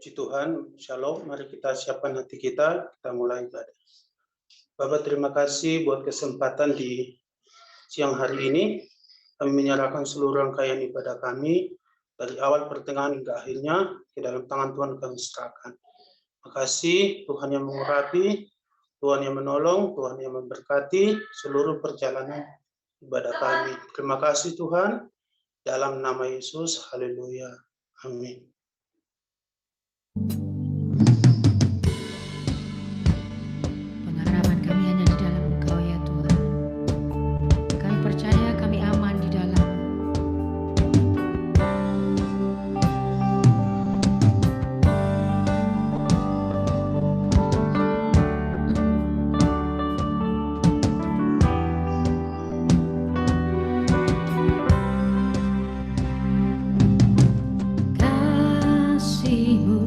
Puji Tuhan, Shalom. Mari kita siapkan hati kita mulai ibadah. Bapak, terima kasih buat kesempatan di siang hari ini. Kami menyerahkan seluruh rangkaian ibadah kami, dari awal pertengahan hingga akhirnya, ke dalam tangan Tuhan kami serahkan. Terima kasih Tuhan yang mengurapi, Tuhan yang menolong, Tuhan yang memberkati seluruh perjalanan ibadah kami. Terima kasih Tuhan, dalam nama Yesus, haleluya, amin. Pengharapan kami hanya di dalam Engkau ya Tuhan. Kami percaya kami aman di dalam. Kasih-Mu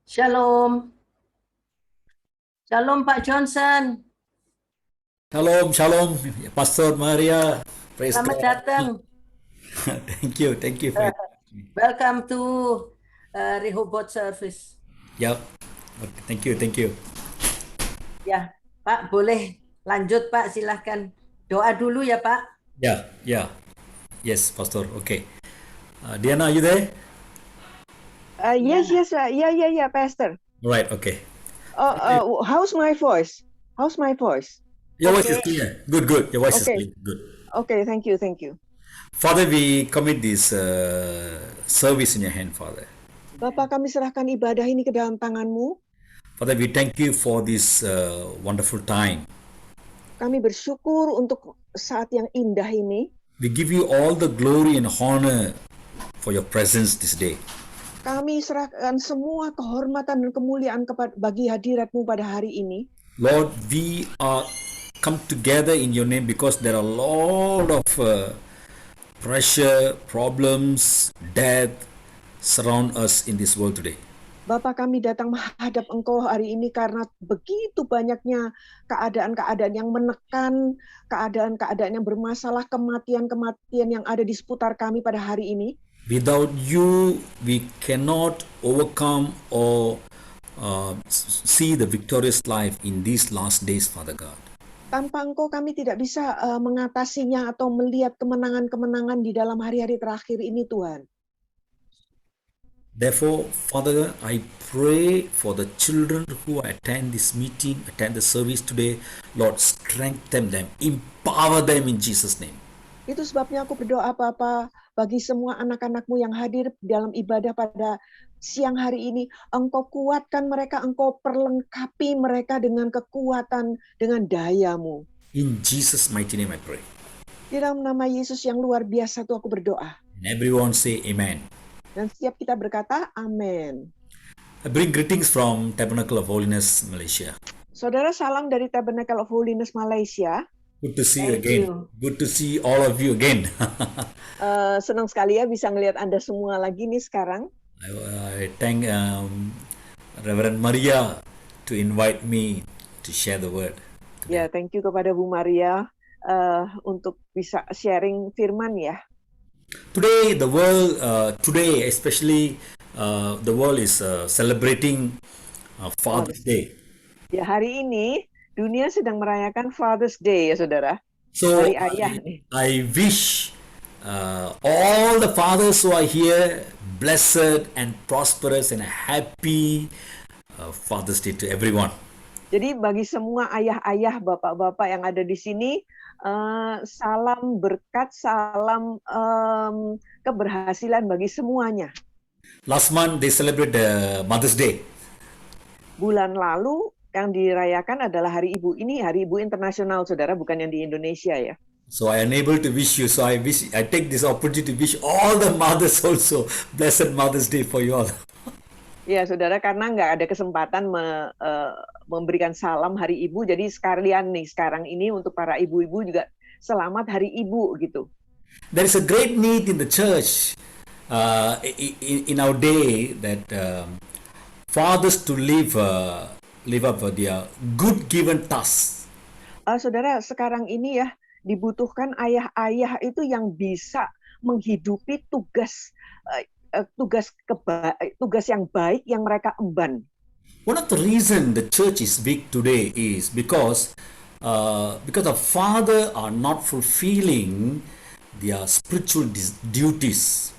Shalom. Shalom Pak Johnson. Shalom, shalom, Pastor Maria. Praise Selamat God. datang. Thank you for it. Welcome to Rehoboth service. Yep. Okay, thank you. Ya, Pak boleh lanjut Pak, silahkan. Doa dulu ya Pak. Yeah. Yes, Pastor. Okay. Diana, are you there? Yes, yeah, Pastor. All right. Okay. How's my voice? Your voice is Okay. clear. Good. Your voice is Okay. clear. Good. Okay, thank you. Father, we commit this service in your hand, Father. Bapak, kami serahkan ibadah ini ke dalam tangan-Mu. Father, we thank you for this wonderful time. Kami bersyukur untuk saat yang indah ini. We give you all the glory and honor for your presence this day. Kami serahkan semua kehormatan dan kemuliaan bagi hadirat-Mu pada hari ini. Lord, we are come together in your name because there are a lot of pressure, problems, death surround us in this world today. Bapak, kami datang menghadap Engkau hari ini karena begitu banyaknya keadaan-keadaan yang menekan, keadaan-keadaan yang bermasalah, kematian-kematian yang ada di seputar kami pada hari ini. Without you, we cannot overcome or see the victorious life in these last days, Father God. Tanpa Engkau kami tidak bisa mengatasinya atau melihat kemenangan-kemenangan di dalam hari-hari terakhir ini, Tuhan. Therefore, Father, I pray for the children who attend this meeting, attend the service today. Lord, strengthen them, empower them in Jesus' name. Itu sebabnya aku berdoa, Bapa, bagi semua anak-anak-Mu yang hadir dalam ibadah pada siang hari ini. Engkau kuatkan mereka, Engkau perlengkapi mereka dengan kekuatan, dengan daya-Mu. In Jesus' mighty name I pray. Di dalam nama Yesus yang luar biasa itu aku berdoa. And everyone say amen. Dan setiap kita berkata, amin. I bring greetings from Tabernacle of Holiness, Malaysia. Saudara, salam dari Tabernacle of Holiness Malaysia. Good to see you Thank again. you. Good to see all of you again. Senang sekali ya bisa ngelihat Anda semua lagi nih sekarang. I thank Reverend Maria to invite me to share the word. Ya, thank you kepada Bu Maria untuk bisa sharing firman ya. Today, the world, especially the world is celebrating Father's Day. Ya, hari ini dunia sedang merayakan Father's Day ya, saudara. So Hari ayah nih. I wish all the fathers who are here blessed and prosperous and a happy Father's Day to everyone. Jadi bagi semua ayah-ayah, bapak-bapak yang ada di sini, salam berkat, salam keberhasilan bagi semuanya. Last month they celebrate Mother's Day. Bulan lalu yang dirayakan adalah Hari Ibu. Ini Hari Ibu Internasional, saudara, bukan yang di Indonesia ya. So I unable to wish you. So I take this opportunity to wish all the mothers also blessed Mother's Day for you all. Ya, saudara, karena nggak ada kesempatan memberikan salam Hari Ibu, jadi sekalian nih sekarang ini untuk para ibu-ibu juga selamat Hari Ibu gitu. There is a great need in the church in our day that fathers to live up their good given tasks. Saudara, sekarang ini ya dibutuhkan ayah-ayah itu yang bisa menghidupi tugas yang baik yang mereka emban. One of the reason the church is weak today is because the father are not fulfilling their spiritual duties.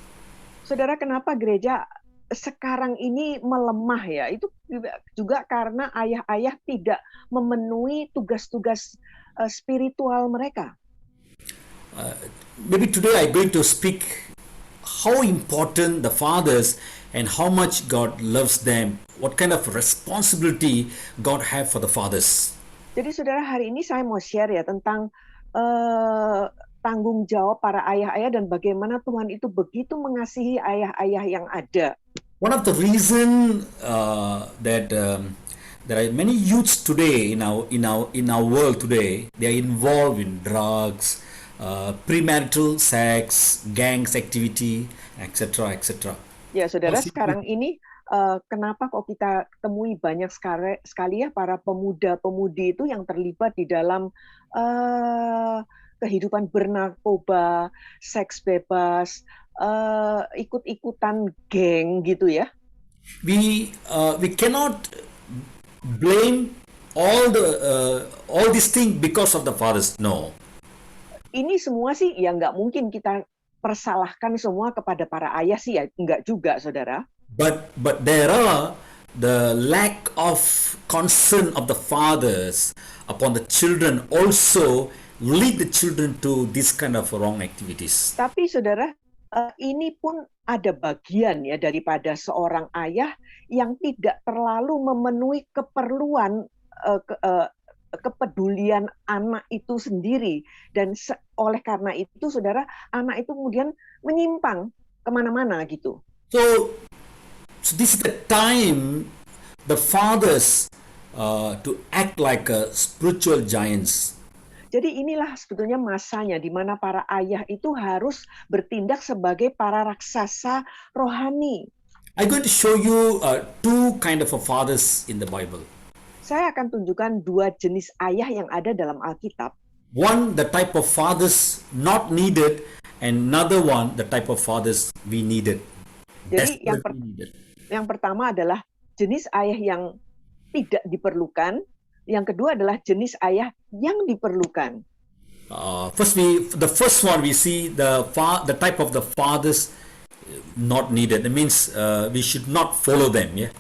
Saudara, kenapa gereja sekarang ini melemah ya? Itu juga karena ayah-ayah tidak memenuhi tugas-tugas spiritual mereka. Maybe today I'm going to speak how important the fathers and how much God loves them, what kind of responsibility God have for the fathers. Jadi saudara, hari ini saya mau share ya tentang tanggung jawab para ayah-ayah dan bagaimana Tuhan itu begitu mengasihi ayah-ayah yang ada. One of the reason that there are many youths today in our world today, they are involved in drugs, premarital sex, gangs activity, etc. Ya, saudara, sekarang ini kenapa kok kita temui banyak sekali ya para pemuda-pemudi itu yang terlibat di dalam kehidupan bernarkoba, seks bebas, ikut-ikutan geng gitu ya. We cannot blame all these things because of the fathers. No. Ini semua sih ya nggak mungkin kita persalahkan semua kepada para ayah sih ya, nggak juga, saudara. But there are the lack of concern of the fathers upon the children also lead the children to this kind of wrong activities. Tapi saudara, ini pun ada bagian ya daripada seorang ayah yang tidak terlalu memenuhi keperluan kepedulian anak itu sendiri, dan oleh karena itu saudara, anak itu kemudian menyimpang kemana-mana gitu. So this is the time the fathers to act like spiritual giants. Jadi inilah sebetulnya masanya di mana para ayah itu harus bertindak sebagai para raksasa rohani. I'm going to show you two kind of fathers in the Bible. Saya akan tunjukkan dua jenis ayah yang ada dalam Alkitab. One, the type of fathers not needed, and another one, the type of fathers we needed. Jadi Desperately needed. yang pertama adalah jenis ayah yang tidak diperlukan. Yang kedua adalah jenis ayah yang diperlukan. The first one we see the type of the fathers not needed. It means we should not follow them. Yeah.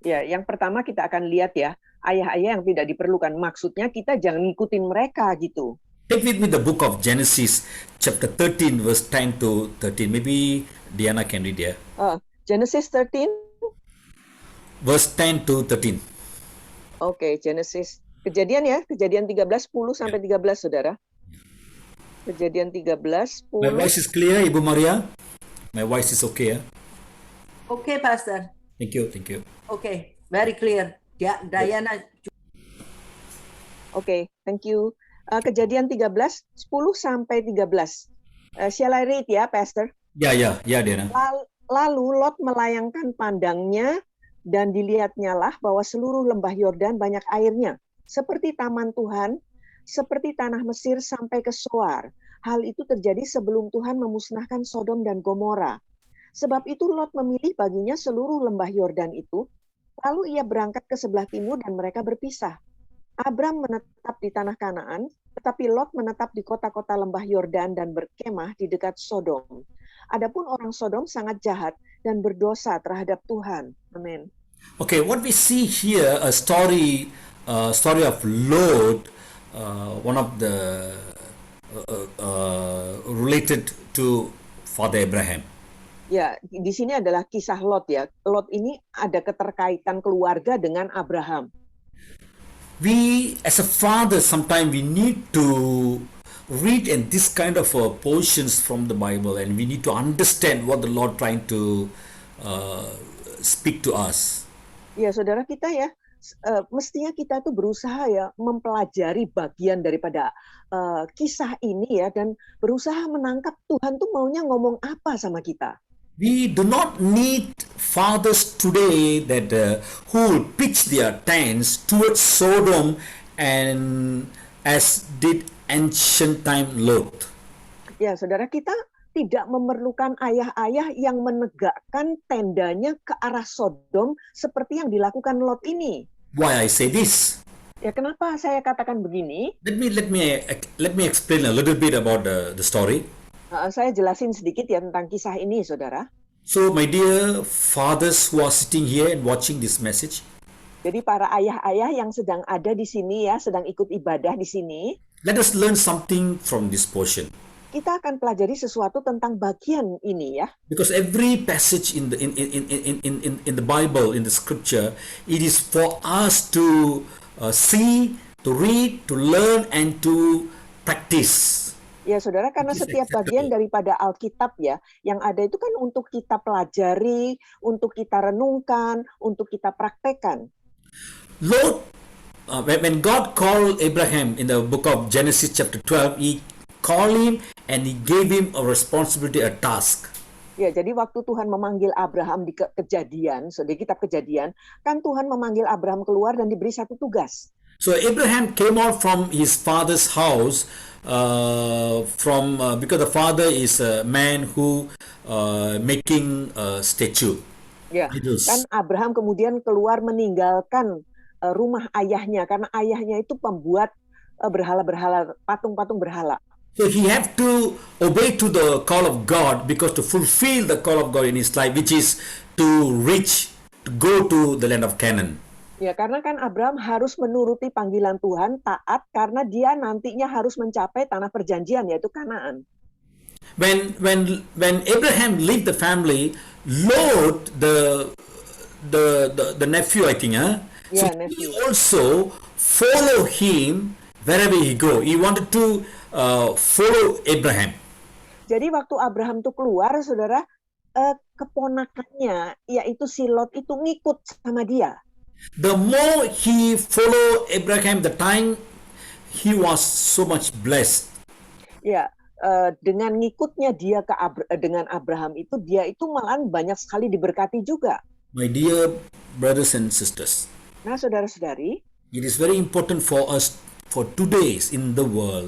Ya, yang pertama kita akan lihat ya, ayah-ayah yang tidak diperlukan. Maksudnya kita jangan ngikutin mereka gitu. Take with me the book of Genesis, chapter 13, verse 10 to 13. Maybe Diana can read here. Genesis 13. Verse 10 to 13. Oke, Genesis. Kejadian ya, Kejadian 13, 10 sampai 13, saudara. Kejadian 13, 10. My voice is clear, Ibu Maria? My voice is okay, ya? Oke, Pastor. Thank you, thank you. Oke, very clear. Ya, Diana. Oke, thank you. Kejadian 13, 10 sampai 13. Shall I read ya, Pastor? Ya, Diana. Lalu Lot melayangkan pandangnya, dan dilihatnyalah bahwa seluruh lembah Yordan banyak airnya, seperti taman Tuhan, seperti tanah Mesir sampai ke Soar. Hal itu terjadi sebelum Tuhan memusnahkan Sodom dan Gomora. Sebab itu Lot memilih baginya seluruh lembah Yordan itu, lalu ia berangkat ke sebelah timur dan mereka berpisah. Abram menetap di tanah Kanaan, tetapi Lot menetap di kota-kota lembah Yordan dan berkemah di dekat Sodom. Adapun orang Sodom sangat jahat dan berdosa terhadap Tuhan. Amin. Okay, what we see here, a story of Lot, one of the related to Father Abraham. Ya, di sini adalah kisah Lot ya. Lot ini ada keterkaitan keluarga dengan Abraham. We, as a father, sometimes we need to read in this kind of portions from the Bible, and we need to understand what the Lord trying to speak to us. Ya, saudara, kita ya, mestinya kita tuh berusaha ya mempelajari bagian daripada kisah ini ya, dan berusaha menangkap Tuhan tuh maunya ngomong apa sama kita. We do not need fathers today that who will pitch their tents towards Sodom and as did ancient time Lot. Ya, saudara, kita tidak memerlukan ayah-ayah yang menegakkan tendanya ke arah Sodom seperti yang dilakukan Lot ini. Why I say this? Ya, kenapa saya katakan begini? Let me explain a little bit about the story. Saya jelasin sedikit ya tentang kisah ini, saudara. So, my dear fathers who are sitting here and watching this message, jadi para ayah-ayah yang sedang ada di sini ya, sedang ikut ibadah di sini, let us learn something from this portion. Kita akan pelajari sesuatu tentang bagian ini ya. Because every passage in the Bible, in the Scripture, it is for us to see, to read, to learn, and to practice. Ya, saudara, karena setiap bagian daripada Alkitab ya, yang ada itu kan untuk kita pelajari, untuk kita renungkan, untuk kita praktekkan. Lord, when God called Abraham in the book of Genesis chapter 12, he called him and he gave him a responsibility, a task. Ya, jadi waktu Tuhan memanggil Abraham di Kejadian, di kitab Kejadian, kan Tuhan memanggil Abraham keluar dan diberi satu tugas. So Abraham came out from his father's house because the father is a man who making a statue. Ya, Idols. kan Abraham kemudian keluar meninggalkan rumah ayahnya karena ayahnya itu pembuat berhala-berhala, patung-patung berhala. So he have to obey to the call of God because to fulfill the call of God in his life, which is to go to the land of Canaan. Ya, karena kan Abraham harus menuruti panggilan Tuhan, taat karena dia nantinya harus mencapai tanah perjanjian yaitu Kanaan. When Abraham left the family, Lot the nephew, I think, so Yeah, he nephew. also follow him wherever he go. He wanted to follow Abraham. Jadi waktu Abraham tuh keluar, saudara, keponakannya yaitu si Lot itu ngikut sama dia. The more he follow Abraham, the time he was so much blessed. Ya, dengan ngikutnya dia dengan Abraham itu, dia itu malahan banyak sekali diberkati juga. My dear brothers and sisters, Nah, saudara-saudari, it is very important for us, for today's in the world,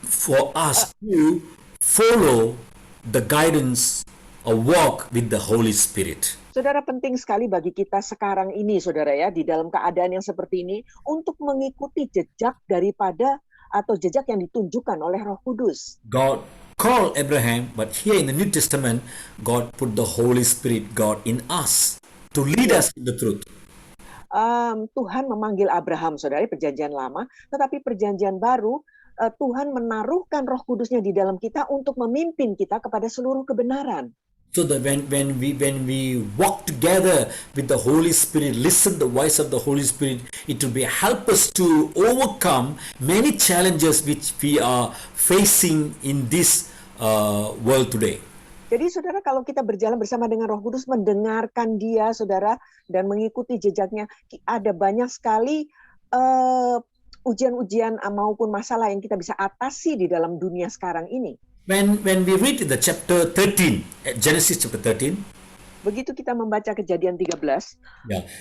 for us to follow the guidance or walk with the Holy Spirit. saudara, penting sekali bagi kita sekarang ini, saudara ya, di dalam keadaan yang seperti ini, untuk mengikuti jejak daripada atau jejak yang ditunjukkan oleh Roh Kudus. God called Abraham, but here in the New Testament, God put the Holy Spirit, God in us, to lead us in the truth. Tuhan memanggil Abraham, saudara, perjanjian lama, tetapi perjanjian baru, Tuhan menaruhkan Roh Kudusnya di dalam kita untuk memimpin kita kepada seluruh kebenaran. So that when we walk together with the Holy Spirit, listen the voice of the Holy Spirit, it will be help us to overcome many challenges which we are facing in this world today. Jadi saudara, kalau kita berjalan bersama dengan Roh Kudus, mendengarkan dia, saudara, dan mengikuti jejaknya, ada banyak sekali ujian-ujian maupun masalah yang kita bisa atasi di dalam dunia sekarang ini. When we read the chapter 13, Genesis chapter 13, Begitu kita membaca Kejadian 13,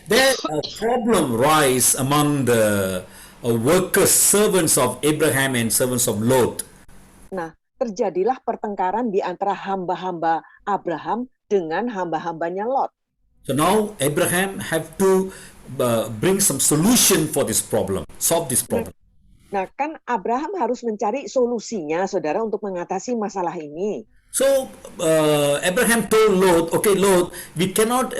there a problem rise among the workers, servants of Abraham and servants of Lot. nah, terjadilah pertengkaran di antara hamba-hamba Abraham dengan hamba-hambanya Lot. So now Abraham have to bring some solution for this problem, solve this problem. Nah, kan Abraham harus mencari solusinya, saudara, untuk mengatasi masalah ini. So Abraham told Lot, okay, Lot, we cannot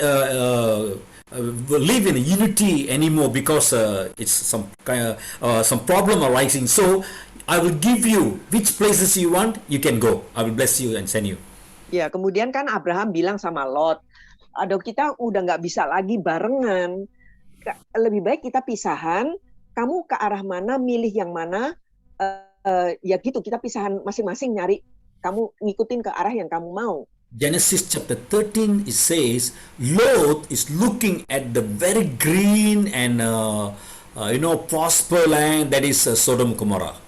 live in unity anymore because it's some problem arising. So I will give you which places you want, you can go. I will bless you and send you. Ya, kemudian kan Abraham bilang sama Lot, aduh, kita udah nggak bisa lagi barengan. Lebih baik kita pisahan, kamu ke arah mana, milih yang mana, ya gitu, kita pisahan masing-masing nyari, kamu ngikutin ke arah yang kamu mau. Genesis chapter 13, it says, Lot is looking at the very green and prosper land that is Sodom Gomorrah.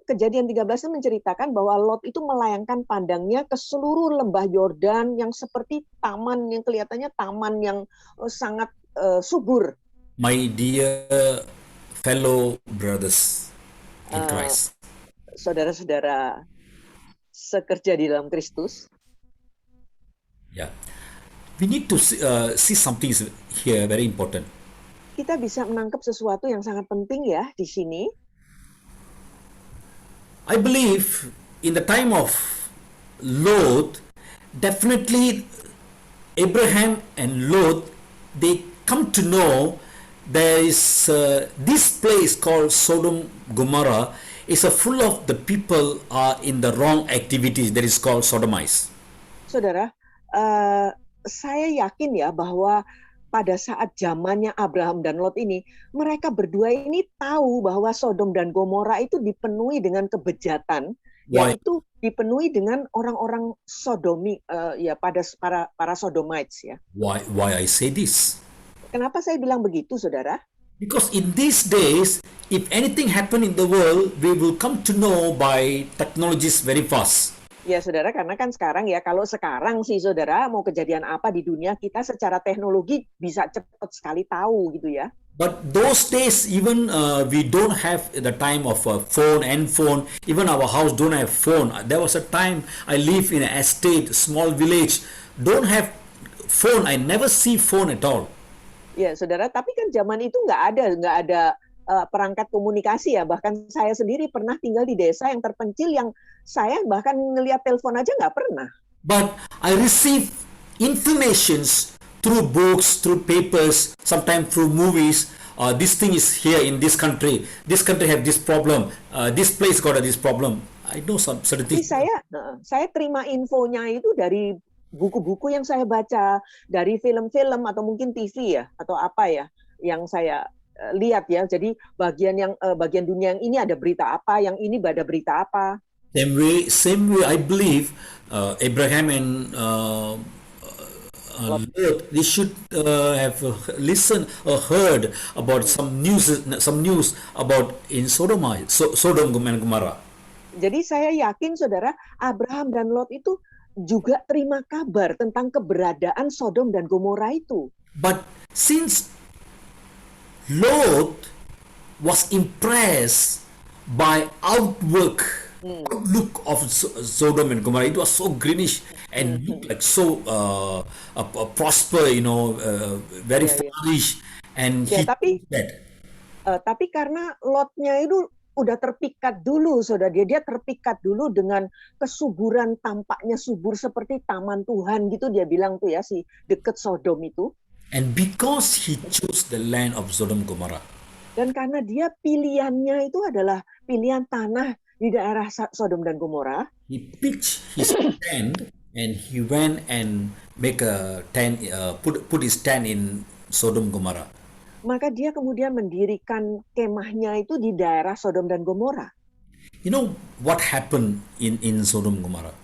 Kejadian 13 itu menceritakan bahwa Lot itu melayangkan pandangnya ke seluruh lembah Yordan yang seperti taman, yang kelihatannya taman yang sangat subur. My dear fellow brothers in Christ, saudara-saudara sekerja di dalam Kristus, we need to see something here very important. Kita bisa menangkap sesuatu yang sangat penting ya di sini. I believe in the time of Lot, definitely Abraham and Lot, they come to know there is this place called Sodom Gomorrah is full of the people are in the wrong activities that is called sodomites. Saudara, saya yakin ya bahwa pada saat zamannya Abraham dan Lot ini, mereka berdua ini tahu bahwa Sodom dan Gomora itu dipenuhi dengan kebejatan, yaitu dipenuhi dengan orang-orang sodomi, ya para sodomites ya. Why I say this? Kenapa saya bilang begitu, saudara? Because in these days, if anything happen in the world, we will come to know by technologies very fast. Ya, saudara, karena kan sekarang ya, kalau sekarang sih, saudara, mau kejadian apa di dunia, kita secara teknologi bisa cepat sekali tahu gitu ya. But those days, even we don't have the time of phone and phone. Even our house don't have phone. There was a time I live in an estate, small village, don't have phone. I never see phone at all. Ya, saudara, tapi kan zaman itu nggak ada perangkat komunikasi ya. Bahkan saya sendiri pernah tinggal di desa yang terpencil, yang saya bahkan ngelihat telepon aja nggak pernah. But I receive informations through books, through papers, sometimes through movies. This thing is here in this country. This country have this problem. This place got this problem. I know some certain Tapi things. saya terima infonya itu dari buku-buku yang saya baca, dari film-film atau mungkin TV ya, atau apa ya, yang saya lihat ya. Jadi bagian dunia yang ini ada berita apa, yang ini ada berita apa. Same way, I believe Abraham and Lot, they should have listened or heard about some news about in Sodom and Gomorrah. Jadi saya yakin, saudara, Abraham dan Lot itu juga terima kabar tentang keberadaan Sodom dan Gomora itu. But since Lot was impressed by outlook of Sodom and Gomorrah, it was so greenish and looked like so prosper, very flourish, and Ya, he tapi said, tapi karena Lotnya itu udah terpikat dulu, saudara, dia terpikat dulu dengan kesuburan, tampaknya subur seperti taman Tuhan gitu, dia bilang tuh ya, si deket Sodom itu. and because he chose the land of Sodom and Gomorrah, Dan karena dia pilihannya itu adalah pilihan tanah di daerah Sodom dan Gomora, he pitched his tent and he went and make a tent, put his tent in Sodom and Gomorrah. maka dia kemudian mendirikan kemahnya itu di daerah Sodom dan Gomora. You know what happened in Sodom and Gomorrah?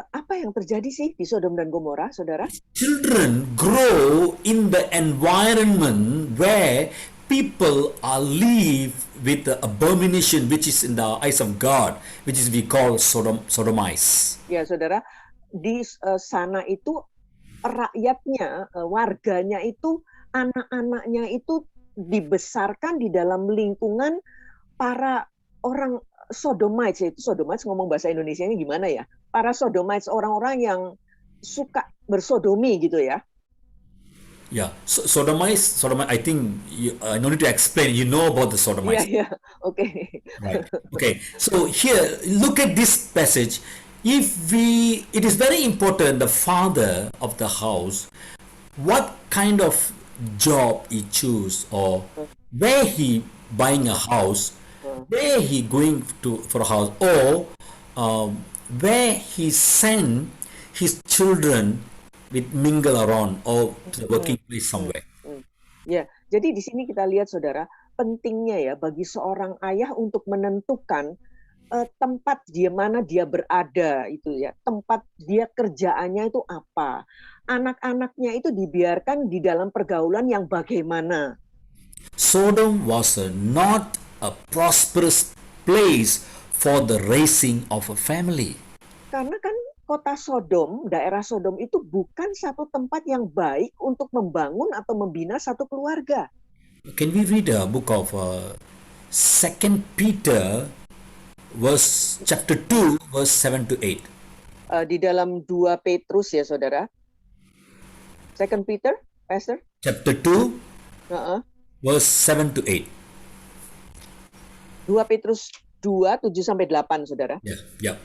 Apa yang terjadi sih di Sodom dan Gomora, saudara? Children grow in the environment where people are live with the abomination which is in the eyes of God, which is we call sodomites. Ya, saudara, di sana itu rakyatnya, warganya itu, anak-anaknya itu dibesarkan di dalam lingkungan para orang Sodomites. Itu Sodomites, ngomong bahasa Indonesianya gimana ya? Para Sodomites, orang-orang yang suka bersodomi gitu ya. Yeah, sodomites. I think no need to explain. You know about the sodomites. Iya, oke. Right. Okay. So here, look at this passage. It is very important. The father of the house, what kind of job he choose, or where he buying a house, where he going for a house, or where he send his children with mingle around or to the working place somewhere. Ya, jadi di sini kita lihat, saudara, pentingnya ya bagi seorang ayah untuk menentukan tempat di mana dia berada itu ya, tempat dia kerjaannya itu apa. Anak-anaknya itu dibiarkan di dalam pergaulan yang bagaimana. Sodom was not a prosperous place for the raising of a family. Karena kan kota Sodom, daerah Sodom itu bukan satu tempat yang baik untuk membangun atau membina satu keluarga. Can we read a book of 2 Peter chapter 2 verse 7 to 8? Di dalam 2 Petrus ya, saudara. 2 Peter, Pastor? Chapter 2 verse 7 to 8. 2 Petrus 2, 7-8, saudara. Yeah.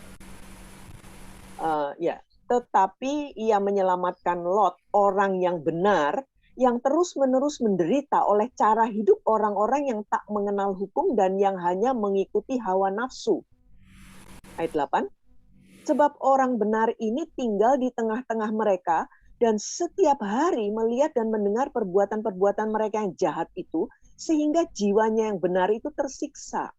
Ya, tetapi ia menyelamatkan Lot, orang yang benar, yang terus-menerus menderita oleh cara hidup orang-orang yang tak mengenal hukum dan yang hanya mengikuti hawa nafsu. Ayat 8. Sebab orang benar ini tinggal di tengah-tengah mereka dan setiap hari melihat dan mendengar perbuatan-perbuatan mereka yang jahat itu, sehingga jiwanya yang benar itu tersiksa.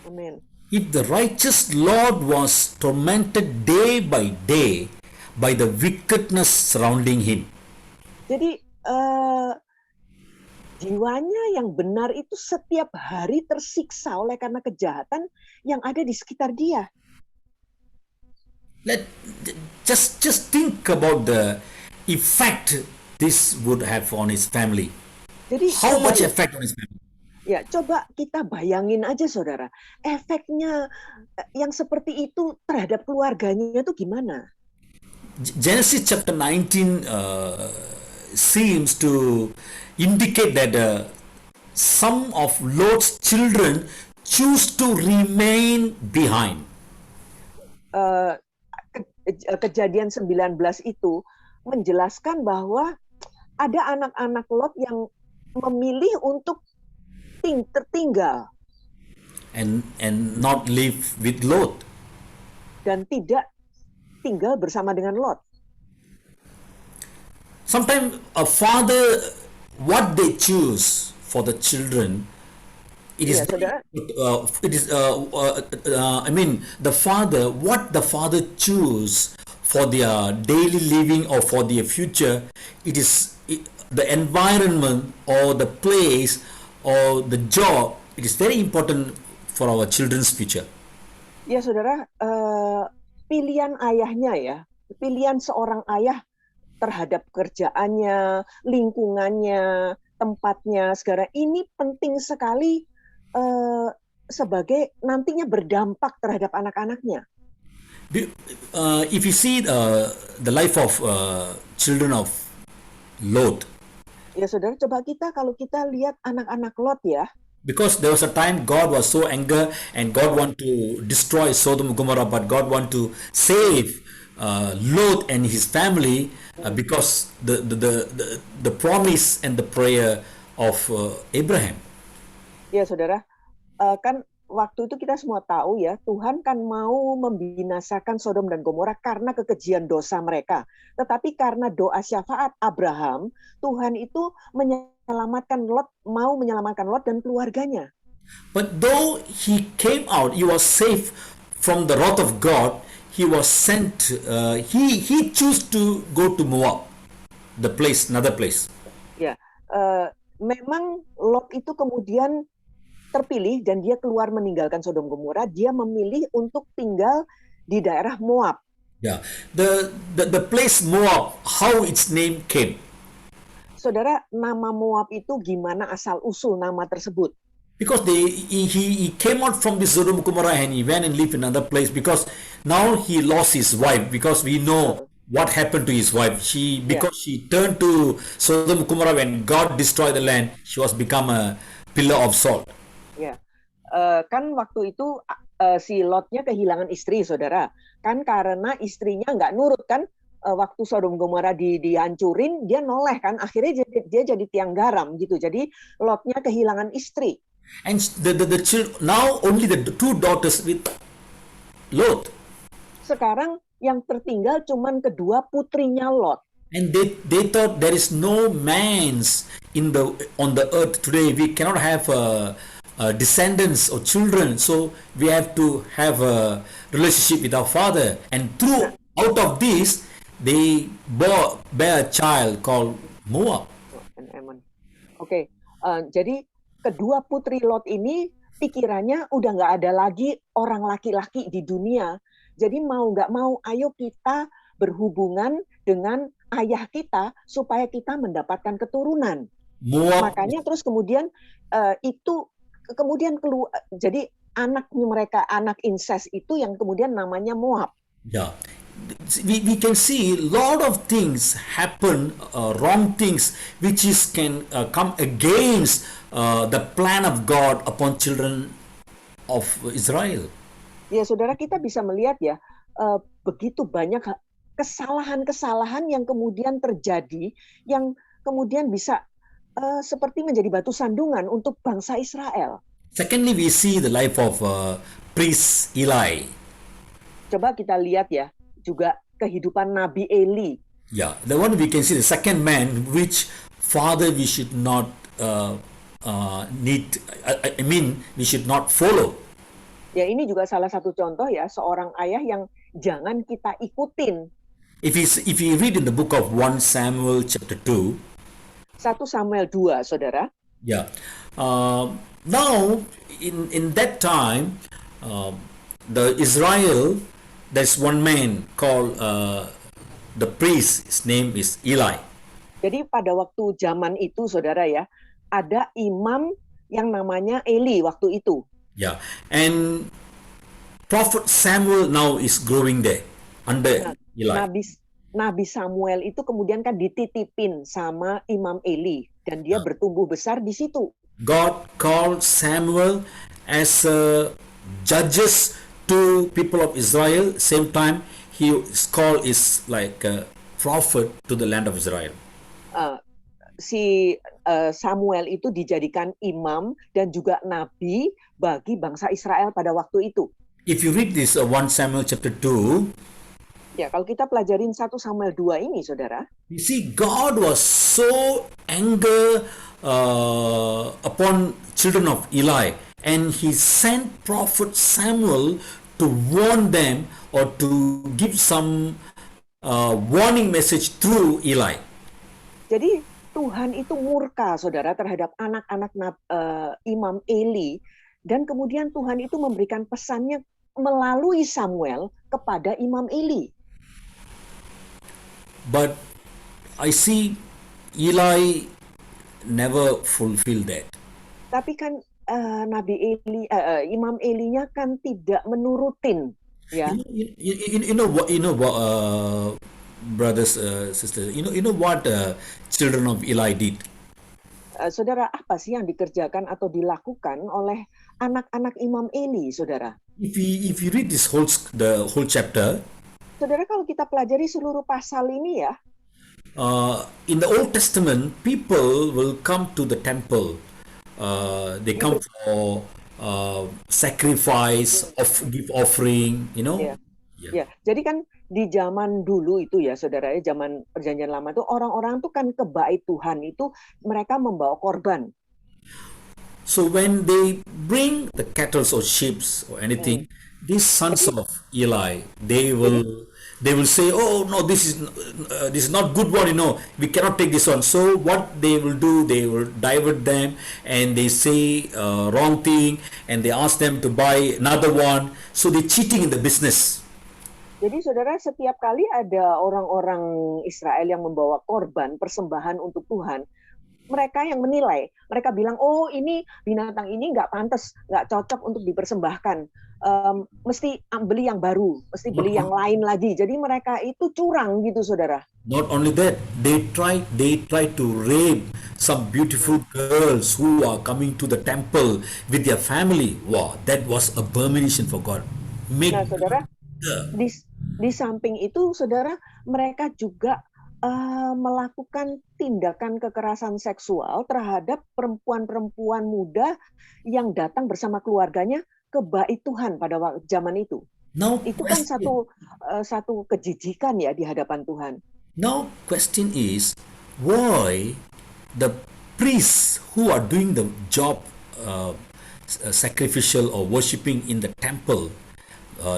Amin. If the righteous Lord was tormented day by day by the wickedness surrounding him. Jadi jiwanya yang benar itu setiap hari tersiksa oleh karena kejahatan yang ada di sekitar dia. Let just think about the effect this would have on his family. Jadi How coba much ya, effect on his family? ya, coba kita bayangin aja saudara, efeknya yang seperti itu terhadap keluarganya itu gimana? Genesis chapter 19 seems to indicate that some of Lot's children choose to remain behind. Kejadian 19 itu menjelaskan bahwa ada anak-anak Lot yang memilih untuk tertinggal And not live with Lot. dan tidak tinggal bersama dengan Lot. Sometimes a father, what they choose for the children, it is Iya, saudara. I mean, the father, what the father choose for their daily living or for their future, the environment or the place or the job. It is very important for our children's future. Ya saudara, pilihan ayahnya ya, pilihan seorang ayah terhadap kerjaannya, lingkungannya, tempatnya, segala ini penting sekali sebagai nantinya berdampak terhadap anak-anaknya. If you see the life of children of Lot, Ya saudara, coba kalau kita lihat anak-anak Lot ya, because there was a time God was so angry and God want to destroy Sodom and Gomorrah, but God want to save Lot and his family because the promise and the prayer of Abraham. ya saudara, kan waktu itu kita semua tahu ya, Tuhan kan mau membinasakan Sodom dan Gomora karena kekejian dosa mereka. Tetapi karena doa syafaat Abraham, Tuhan itu mau menyelamatkan Lot dan keluarganya. But though he came out, he was safe from the wrath of God. He was sent. He chose to go to Moab, another place. Ya, memang Lot itu kemudian terpilih dan dia keluar meninggalkan Sodom Gomora. Dia memilih untuk tinggal di daerah Moab. Yeah, the place Moab, how its name came. Saudara, nama Moab itu gimana asal usul nama tersebut? Because he came out from the Sodom Gomorrah and he went and lived in another place because now he lost his wife, because we know what happened to his wife. She turned to Sodom Gomorrah when God destroyed the land, she was become a pillar of salt. Ya, kan waktu itu si Lotnya kehilangan istri, saudara. Kan karena istrinya nggak nurut kan, waktu Sodom Gomora dihancurin, dia noleh kan, akhirnya dia jadi tiang garam gitu. Jadi Lotnya kehilangan istri. And the children, now only the two daughters with Lot. Sekarang yang tertinggal cuman kedua putrinya Lot. And they thought there is no man's on the earth today. We cannot have descendants or children, so we have to have a relationship with our father. And out of this, they bear a child called Moab. Oke, jadi kedua putri Lot ini pikirannya udah nggak ada lagi orang laki-laki di dunia. Jadi mau nggak mau, ayo kita berhubungan dengan ayah kita supaya kita mendapatkan keturunan. Moab. Makanya terus kemudian jadi anaknya mereka, anak incest itu yang kemudian namanya Moab. Yeah, we can see a lot of things happen, wrong things which can come against the plan of God upon children of Israel. Ya saudara, kita bisa melihat ya, begitu banyak kesalahan-kesalahan yang kemudian terjadi, yang kemudian bisa seperti menjadi batu sandungan untuk bangsa Israel. Secondly, we see the life of priest Eli. Coba kita lihat ya, juga kehidupan Nabi Eli. Yeah, the one we can see, the second man, which father we should not we should not follow. Ya, ini juga salah satu contoh ya, seorang ayah yang jangan kita ikutin. If you read in the book of 1 Samuel chapter 2, 1 Samuel 2, saudara. yeah. Now in that time, the Israel there's one man called the priest. His name is Eli. Jadi pada waktu zaman itu, saudara ya, ada imam yang namanya Eli waktu itu. Yeah, and Prophet Samuel now is growing there under Eli. Nabi Samuel itu kemudian kan dititipin sama Imam Eli dan dia bertumbuh besar di situ. God called Samuel as judges to people of Israel. Same time, his call is like a prophet to the land of Israel. Samuel itu dijadikan imam dan juga nabi bagi bangsa Israel pada waktu itu. If you read this 1 Samuel chapter 2, ya kalau kita pelajarin 1 Samuel 2 ini, saudara, you see God was so angry upon children of Eli, and he sent prophet Samuel to warn them or to give some warning message through Eli. Jadi Tuhan itu murka, saudara, terhadap anak-anak Imam Eli, dan kemudian Tuhan itu memberikan pesannya melalui Samuel kepada Imam Eli. But I see Eli never fulfilled that. Tapi kan Imam Elinya kan tidak menurutin, ya. You know what, brothers, sisters. You know what children of Eli did. Saudara, apa sih yang dikerjakan atau dilakukan oleh anak-anak Imam Eli, saudara? If you read the whole chapter, saudara, kalau kita pelajari seluruh pasal ini ya, in the Old Testament, people will come to the temple. They come for sacrifice, give offering, you know. Yeah. Ya, jadi kan di zaman dulu itu ya, saudara, ya, zaman Perjanjian Lama itu orang-orang tuh kan kebait Tuhan itu mereka membawa korban. So when they bring the cattle or sheep or anything, these sons of Eli, they will say, "Oh no, this is not good one. You know, we cannot take this one." So what they will do, they will divert them, and they say wrong thing, and they ask them to buy another one. So they're cheating in the business. Jadi saudara, setiap kali ada orang-orang Israel yang membawa korban persembahan untuk Tuhan, mereka yang menilai, mereka bilang, oh ini binatang ini nggak pantas, nggak cocok untuk dipersembahkan, mesti beli yang baru, mesti beli yang lain lagi. Jadi mereka itu curang gitu, saudara. Not only that, they try to rape some beautiful girls who are coming to the temple with their family. Wow, that was abomination for God. Nah, saudara, di samping itu, saudara, mereka juga melakukan tindakan kekerasan seksual terhadap perempuan-perempuan muda yang datang bersama keluarganya ke bait Tuhan pada zaman itu. Itu kan satu kejijikan ya di hadapan Tuhan. Now question is, why the priests who are doing the job sacrificial or worshiping in the temple,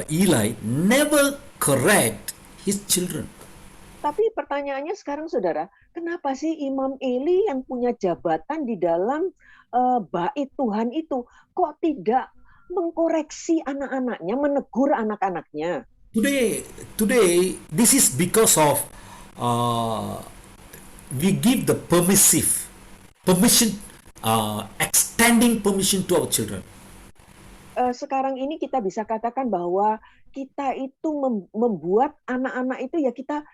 Eli never correct his children? Tapi pertanyaannya sekarang, saudara, kenapa sih Imam Eli yang punya jabatan di dalam bait Tuhan itu kok tidak mengkoreksi anak-anaknya, menegur anak-anaknya? Today, this is because of we give the permission, extending permission to our children. Sekarang ini kita bisa katakan bahwa kita itu membuat anak-anak itu ya kita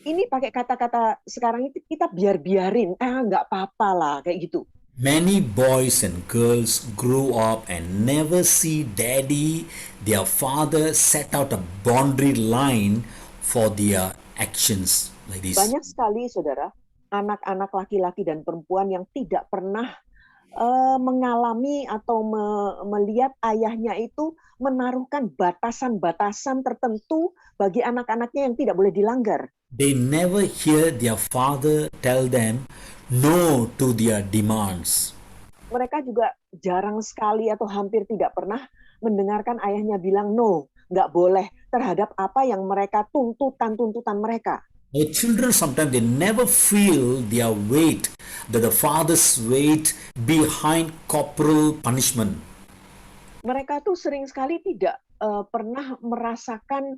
ini pakai kata-kata sekarang itu kita biarin, nggak apa-apa lah kayak gitu. Many boys and girls grow up and never see daddy, their father set out a boundary line for their actions like this. Banyak sekali, saudara, anak-anak laki-laki dan perempuan yang tidak pernah mengalami atau melihat ayahnya itu menaruhkan batasan-batasan tertentu bagi anak-anaknya yang tidak boleh dilanggar. They never hear their father tell them no to their demands. Mereka juga jarang sekali atau hampir tidak pernah mendengarkan ayahnya bilang no, nggak boleh terhadap apa yang mereka tuntutan mereka. Our children sometimes they never feel their weight, the father's weight behind corporal punishment. Mereka tuh sering sekali tidak pernah merasakan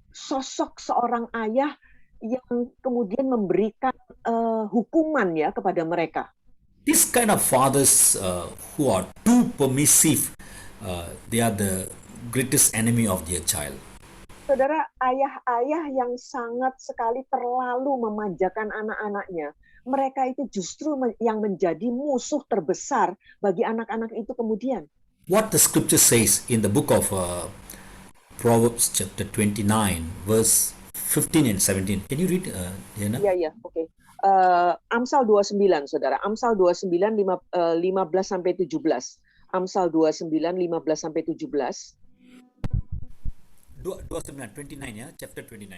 sosok seorang ayah yang kemudian memberikan hukuman ya kepada mereka. This kind of fathers who are too permissive, they are the greatest enemy of their child. Saudara, ayah-ayah yang sangat sekali terlalu memanjakan anak-anaknya, mereka itu justru yang menjadi musuh terbesar bagi anak-anak itu kemudian. What the scripture says in the book of Proverbs chapter 29 verse 15 and 17. Can you read, Diana? Iya, oke. Amsal 29, Saudara. Amsal 29, 15 sampai 17. Amsal 29, 15 sampai 17. 29 ya, chapter 29.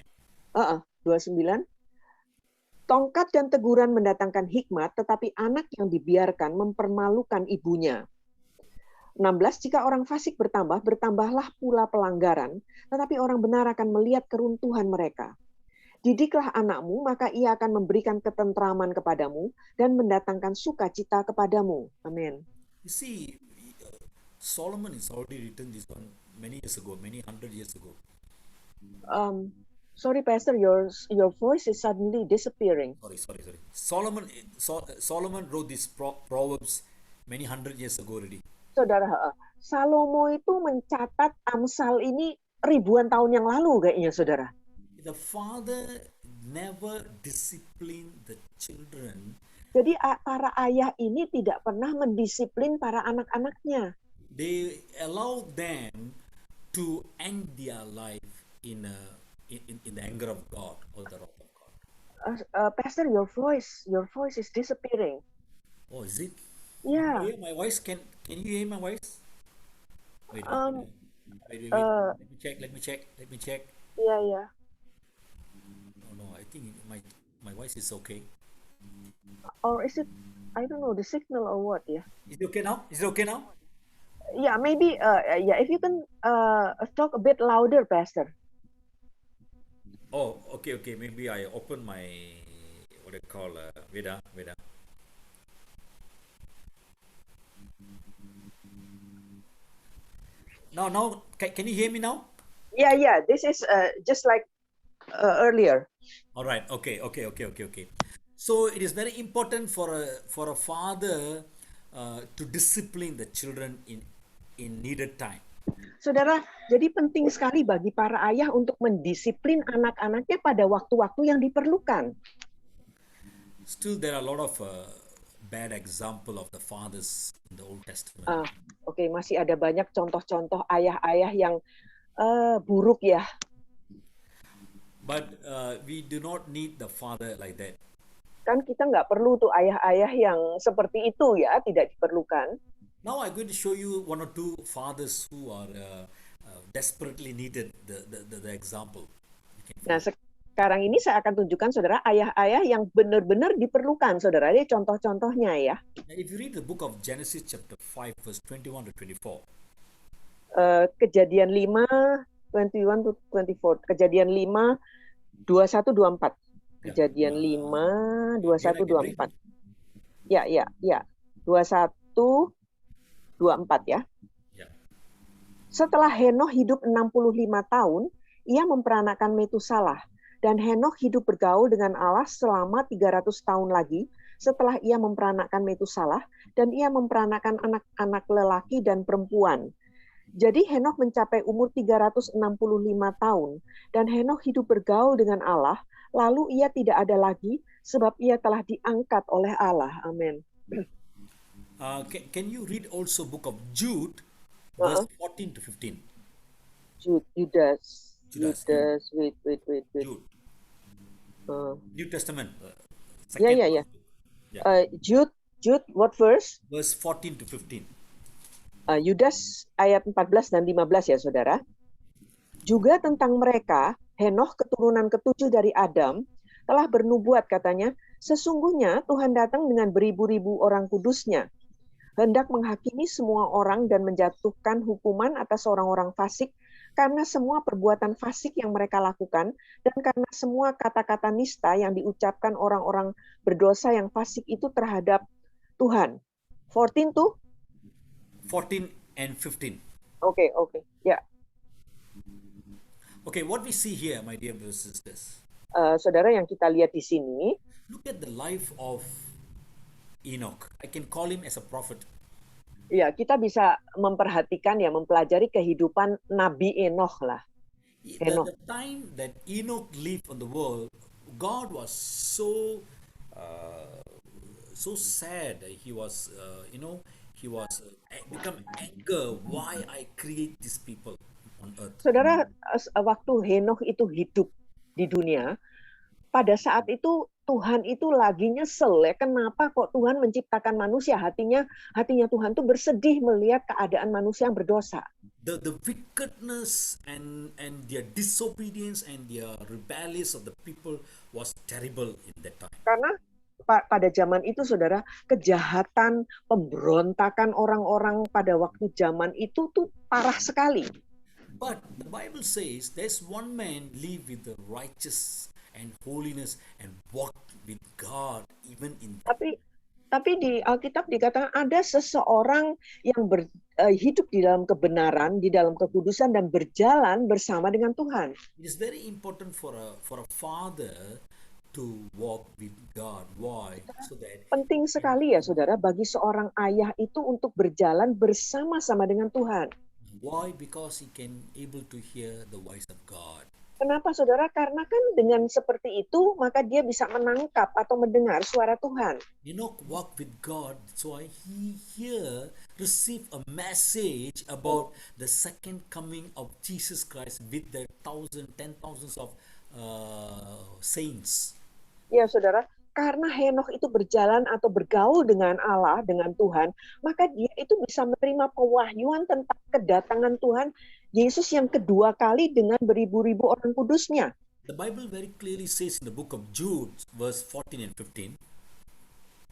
29. Tongkat dan teguran mendatangkan hikmat, tetapi anak yang dibiarkan mempermalukan ibunya. 16. Jika orang fasik bertambah, bertambahlah pula pelanggaran, tetapi orang benar akan melihat keruntuhan mereka. Didiklah anakmu, maka ia akan memberikan ketentraman kepadamu dan mendatangkan sukacita kepadamu. Amin. You see, Solomon has already written this one many years ago, many 100 years ago. Sorry, Pastor, your voice is suddenly disappearing. Sorry. Solomon wrote these proverbs many 100 years ago already. Saudara, Salomo itu mencatat Amsal ini ribuan tahun yang lalu kayaknya, Saudara. The father never disciplined the children. Jadi para ayah ini tidak pernah mendisiplin para anak-anaknya. They allow them to end their life in the anger of God or the wrath of God. Pastor, your voice is disappearing. Oh, is it? Yeah. Can you hear my voice? Can you hear my voice? Wait. Wait. Let me check. Yeah. No, I think my voice is okay. Or is it, I don't know, the signal or what? Yeah. Is it okay now? Yeah, maybe. If you can talk a bit louder, Pastor. Oh, okay. Maybe I open my what I call Veda. Now, can you hear me now? Yeah. This is just like earlier. All right. Okay. So it is very important for a father to discipline the children in needed time. Saudara, jadi penting sekali bagi para ayah untuk mendisiplin anak-anaknya pada waktu-waktu yang diperlukan. Still, there are a lot of bad example of the fathers in the Old Testament. Oke, masih ada banyak contoh-contoh ayah-ayah yang buruk ya. But we do not need the father like that. Kan kita nggak perlu tuh ayah-ayah yang seperti itu ya, tidak diperlukan. Now I'm going to show you one or two fathers who are desperately needed the example. Nah, sekarang ini saya akan tunjukkan saudara ayah-ayah yang benar-benar diperlukan, saudara. Ini contoh-contohnya ya. If you read the book of Genesis chapter 5 verse 21 to 24. Kejadian 5 21 to 24. Kejadian 5 21 24. Kejadian 5 21 24. Ya. 21 24 ya. Setelah Henokh hidup 65 tahun, ia memperanakan Metusalah. Dan Henokh hidup bergaul dengan Allah selama 300 tahun lagi setelah ia memperanakan Metusalah, dan ia memperanakan anak-anak lelaki dan perempuan. Jadi Henokh mencapai umur 365 tahun, dan Henokh hidup bergaul dengan Allah, lalu ia tidak ada lagi sebab ia telah diangkat oleh Allah. Amin. Can you read also book of Jude, verse 14 to 15? Judas. Wait. Jude. New Testament. Yeah. Jude, what verse? Verse 14 to 15. Yudas ayat 14 dan 15 ya saudara. Juga tentang mereka, Henokh keturunan ketujuh dari Adam, telah bernubuat katanya, sesungguhnya Tuhan datang dengan beribu-ribu orang kudusnya, hendak menghakimi semua orang dan menjatuhkan hukuman atas orang-orang fasik karena semua perbuatan fasik yang mereka lakukan dan karena semua kata-kata nista yang diucapkan orang-orang berdosa yang fasik itu terhadap Tuhan. 14 and 15. Oke, oke. Ya, Okay, what we see here, my dear brothers and sisters, saudara, yang kita lihat di sini, look at the life of Enoch. I can call him as a prophet. ya kita bisa memperhatikan ya, mempelajari kehidupan Nabi Enoch lah. Enoch. The time that Enoch lived on the world, God was so sad. He was, he was become anger. Why I create these people on earth? Saudara, waktu Enoch itu hidup di dunia, pada saat itu Tuhan itu lagi nyesel ya, kenapa kok Tuhan menciptakan manusia? Hatinya Tuhan tuh bersedih melihat keadaan manusia yang berdosa. The wickedness and their disobedience and their rebellious of the people was terrible in that time. Karena pada zaman itu, saudara, kejahatan, pemberontakan orang-orang pada waktu zaman itu tuh parah sekali. But the Bible says there's one man live with the righteous and holiness and walk with God even in Tapi di Alkitab dikatakan ada seseorang yang hidup di dalam kebenaran, di dalam kekudusan dan berjalan bersama dengan Tuhan. It is very important for a father to walk with God. Why? So that Penting sekali ya, saudara, bagi seorang ayah itu untuk berjalan bersama-sama dengan Tuhan. why? Because he can able to hear the voice of God. Kenapa, saudara? Karena kan dengan seperti itu, maka dia bisa menangkap atau mendengar suara Tuhan. Enoch walked with God, so he here received a message about the second coming of Jesus Christ with the 10,000s of saints. Ya, saudara, karena Henokh itu berjalan atau bergaul dengan Allah, dengan Tuhan, maka dia itu bisa menerima pewahyuan tentang kedatangan Tuhan Yesus yang kedua kali dengan beribu-ribu orang kudusnya. The Bible very clearly says in the book of Jude, verse 14 and 15,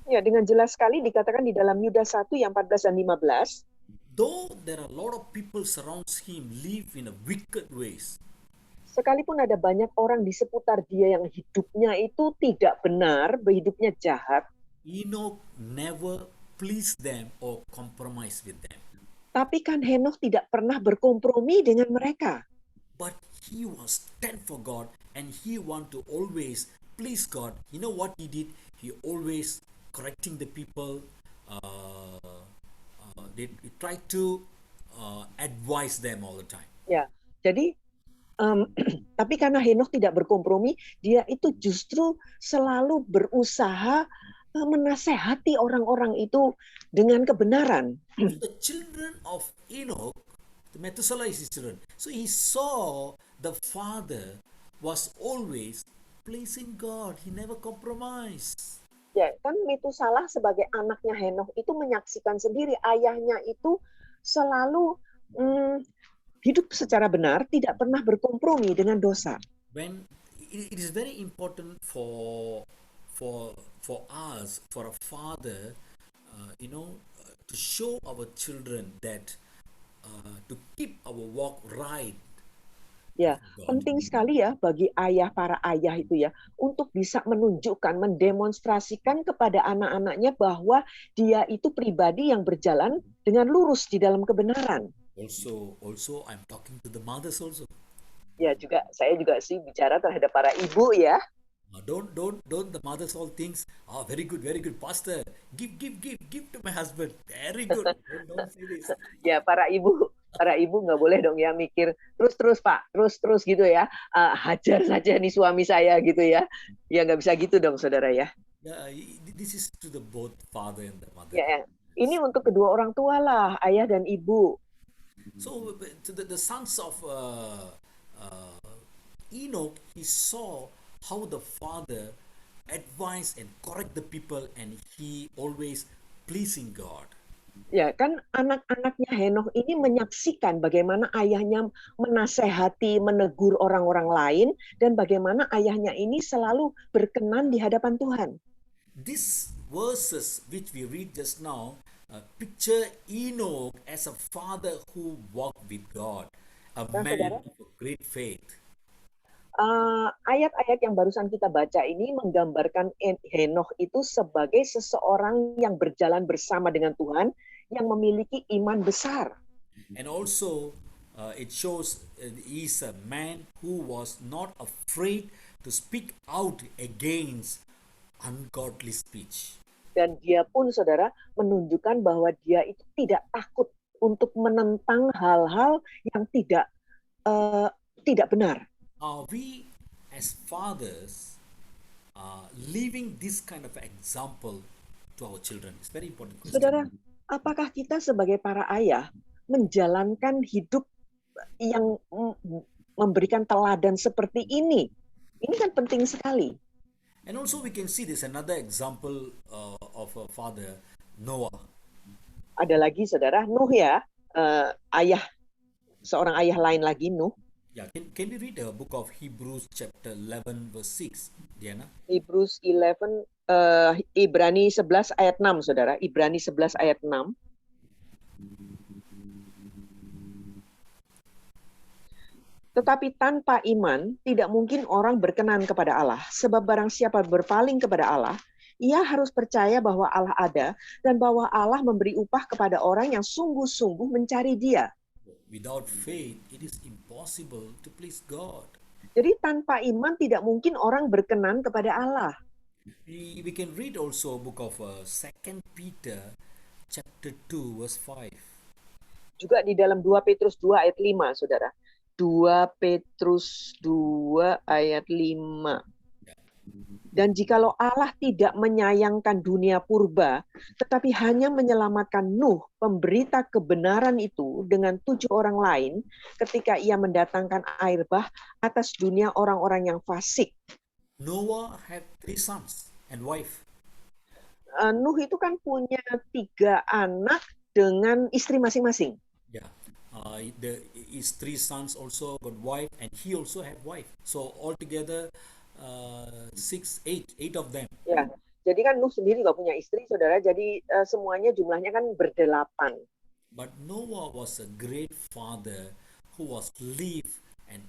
Ya, dengan jelas sekali dikatakan di dalam Yudas 1 yang 14 dan 15, though there are a lot of people surrounds him live in a wicked ways, sekalipun ada banyak orang di seputar dia yang hidupnya itu tidak benar, hidupnya jahat, Enoch never pleased them or compromised with them. tapi kan Henokh tidak pernah berkompromi dengan mereka. But he was stand for God and he want to always please God. You know what he did? He always correcting the people. They try to advise them all the time. Ya, jadi tapi karena Henokh tidak berkompromi, dia itu justru selalu berusaha menasehati orang-orang itu dengan kebenaran. The children of Enoch, the Methuselah is his children. So he saw the father was always pleasing God. He never compromised. Ya, kan Metusalah sebagai anaknya Henokh itu menyaksikan sendiri ayahnya itu selalu hidup secara benar, tidak pernah berkompromi dengan dosa. When it is very important for us, for a father, to show our children that to keep our walk right. Ya, penting sekali ya bagi para ayah itu ya, untuk bisa menunjukkan, mendemonstrasikan kepada anak-anaknya bahwa dia itu pribadi yang berjalan dengan lurus di dalam kebenaran. Also I'm talking to the mothers also. Ya, saya juga sih bicara terhadap para ibu ya. Don't the mothers all thinks, very good pastor, give to my husband, very good. Don't say this. Ya, para ibu nggak boleh dong ya mikir terus Pak, terus gitu ya, hajar saja nih suami saya gitu ya. Ya, nggak bisa gitu dong, saudara ya. This is to the both father and the mother. Ya, ini untuk kedua orang tua lah, ayah dan ibu. So to the sons of Enoch, he saw how the father advised and correct the people, and he always pleasing God. Ya, kan anak-anaknya Henokh ini menyaksikan bagaimana ayahnya menasehati, menegur orang-orang lain, dan bagaimana ayahnya ini selalu berkenan di hadapan Tuhan. These verses which we read just now picture Enoch as a father who walked with God, a man of great faith. Ayat-ayat yang barusan kita baca ini menggambarkan Henokh itu sebagai seseorang yang berjalan bersama dengan Tuhan, yang memiliki iman besar. And also, it shows he is a man who was not afraid to speak out against ungodly speech. Dan dia pun, saudara, menunjukkan bahwa dia itu tidak takut untuk menentang hal-hal yang tidak benar. Are we as fathers living this kind of example to our children? It's very important question. Saudara, apakah kita sebagai para ayah menjalankan hidup yang memberikan teladan seperti ini? Ini kan penting sekali. And also we can see this another example of a father, Noah. Ada lagi, saudara, Nuh ya, seorang ayah lain lagi, Nuh. Yeah, can we read the book of Hebrews chapter 11 verse 6, Diana? Hebrews 11, Ibrani 11 ayat 6, saudara. Ibrani 11 ayat 6. Tetapi tanpa iman, tidak mungkin orang berkenan kepada Allah. Sebab barang siapa berpaling kepada Allah, ia harus percaya bahwa Allah ada dan bahwa Allah memberi upah kepada orang yang sungguh-sungguh mencari Dia. Without faith, it is impossible to please God. Jadi tanpa iman tidak mungkin orang berkenan kepada Allah. We can read also book of 2 Peter chapter 2 verse 5. Juga di dalam 2 Petrus 2 ayat 5, saudara. 2 Petrus 2 ayat 5. Dan jikalau Allah tidak menyayangkan dunia purba, tetapi hanya menyelamatkan Nuh, pemberita kebenaran itu, dengan 7 orang lain, ketika ia mendatangkan air bah atas dunia orang-orang yang fasik. Noah had 3 sons and wife. Nuh itu kan punya 3 anak dengan istri masing-masing. Yeah. His 3 sons also got wife, and he also had wife. So altogether 8 of them. Ya, jadi kan Nuh sendiri nggak punya istri, saudara. Jadi semuanya jumlahnya kan ber8. But Noah was a great father who was live and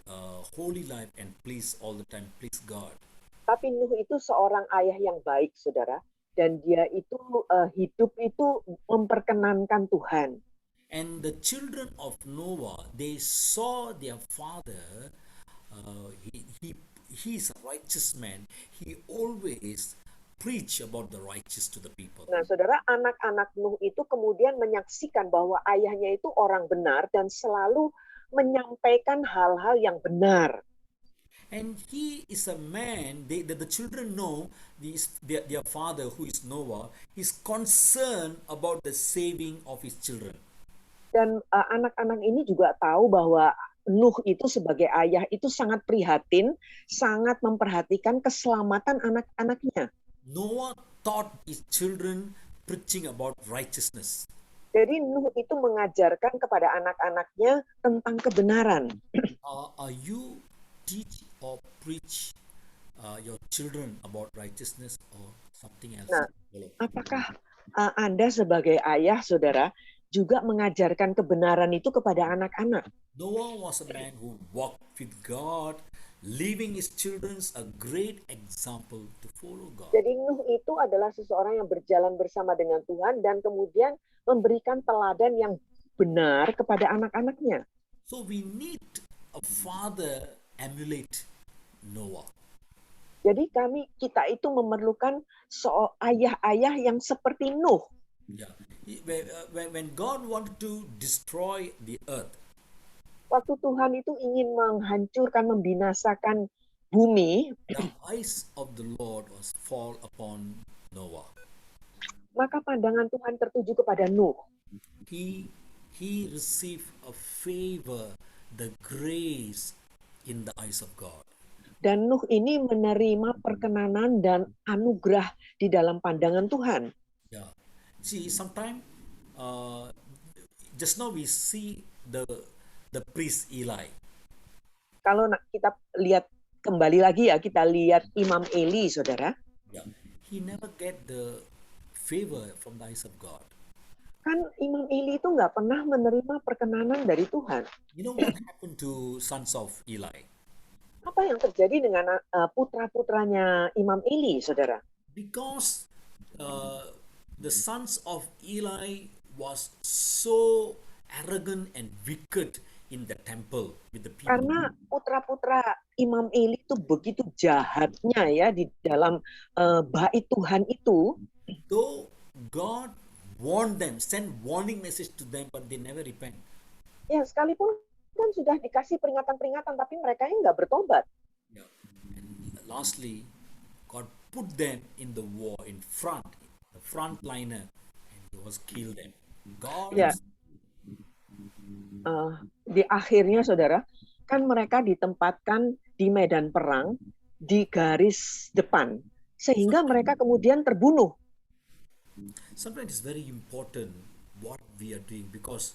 holy life and please all the time please God. Tapi Nuh itu seorang ayah yang baik, saudara. Dan dia itu hidup itu memperkenankan Tuhan. And the children of Noah, they saw their father. He is a righteous man. He always preach about the righteous to the people. Nah, saudara, anak-anak Nuh itu kemudian menyaksikan bahwa ayahnya itu orang benar dan selalu menyampaikan hal-hal yang benar. And he is a man, the children know their father, who is Noah, is concerned about the saving of his children. Dan anak-anak ini juga tahu bahwa Nuh itu sebagai ayah itu sangat prihatin, sangat memperhatikan keselamatan anak-anaknya. Noah taught his children preaching about righteousness. Jadi Nuh itu mengajarkan kepada anak-anaknya tentang kebenaran. Are you teach or preach your children about righteousness or something else? Nah, apakah Anda sebagai ayah, saudara, juga mengajarkan kebenaran itu kepada anak-anak? Noah was a man who walked with God, leaving his children a great example to follow God. Jadi Nuh itu adalah seseorang yang berjalan bersama dengan Tuhan dan kemudian memberikan teladan yang benar kepada anak-anaknya. So we need a father emulate Noah. Jadi kita itu memerlukan ayah-ayah yang seperti Nuh. Yeah. When God wanted to destroy the earth, waktu Tuhan itu ingin menghancurkan, membinasakan bumi, the eyes of the Lord was fall upon Noah. Maka pandangan Tuhan tertuju kepada Nuh. He received a favor, the grace in the eyes of God. Dan Nuh ini menerima perkenanan dan anugerah di dalam pandangan Tuhan. Yeah. See, sometimes just now we see the priest Eli. Kalau kita lihat kembali lagi ya, kita lihat Imam Eli, saudara. Yeah. He never get the favor from the eyes of God. Kan Imam Eli itu nggak pernah menerima perkenanan dari Tuhan. You know what happened to sons of Eli? Apa yang terjadi dengan putra-putranya Imam Eli, saudara? Because the sons of Eli was so arrogant and wicked in the temple with the people. Karena putra-putra Imam Eli itu begitu jahatnya ya di dalam bait Tuhan itu. Though God warned them, sent warning message to them, but they never repent. Ya, sekalipun kan sudah dikasih peringatan-peringatan, tapi mereka ini nggak bertobat. Yeah. And lastly, God put them in the war in front, the frontliner, and He was killed them. God, Ya. Di akhirnya, saudara, kan mereka ditempatkan di medan perang, di garis depan, sehingga mereka kemudian terbunuh. sometimes it's very important what we are doing, because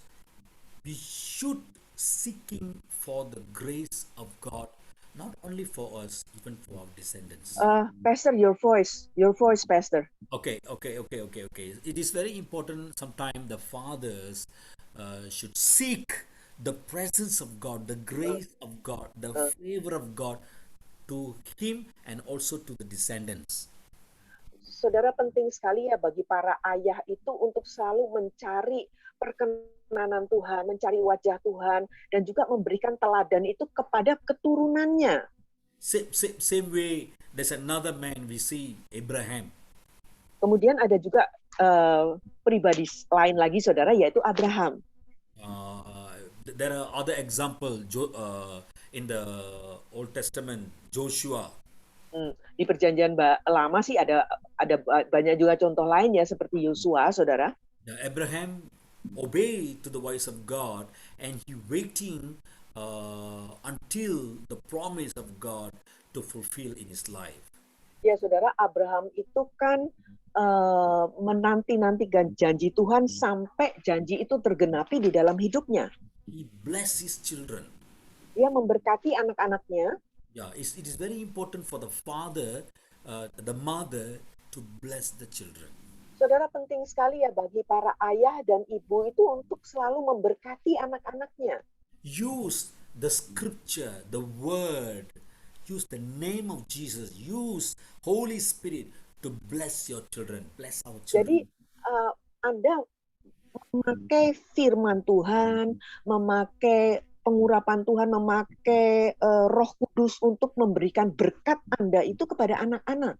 we should seeking for the grace of God, not only for us, even for our descendants. Pastor, your voice, Pastor. Okay. It is very important. Sometimes the fathers should seek the presence of God, the grace of God, the favor of God to him and also to the descendants. Saudara, penting sekali ya bagi para ayah itu untuk selalu mencari perkenanan Tuhan, mencari wajah Tuhan, dan juga memberikan teladan itu kepada keturunannya. Same way, there's another man we see, Abraham. Kemudian ada juga pribadi lain lagi, saudara, yaitu Abraham. There are other example in the Old Testament, Joshua. Di perjanjian lama sih ada banyak juga contoh lain ya, seperti Yosua, saudara. Abraham obeyed to the voice of God, and he waiting until the promise of God to fulfill in his life. Ya, saudara, Abraham itu kan menanti-nanti janji Tuhan sampai janji itu tergenapi di dalam hidupnya. He blessed his children. Dia memberkati anak-anaknya. Yeah, it is very important for the father, the mother to bless the children. Saudara, penting sekali ya bagi para ayah dan ibu itu untuk selalu memberkati anak-anaknya. Use the scripture, the word, use the name of Jesus, use Holy Spirit to bless your children, bless our children. Jadi Anda memakai firman Tuhan, memakai pengurapan Tuhan, memakai Roh Kudus untuk memberikan berkat Anda itu kepada anak-anak.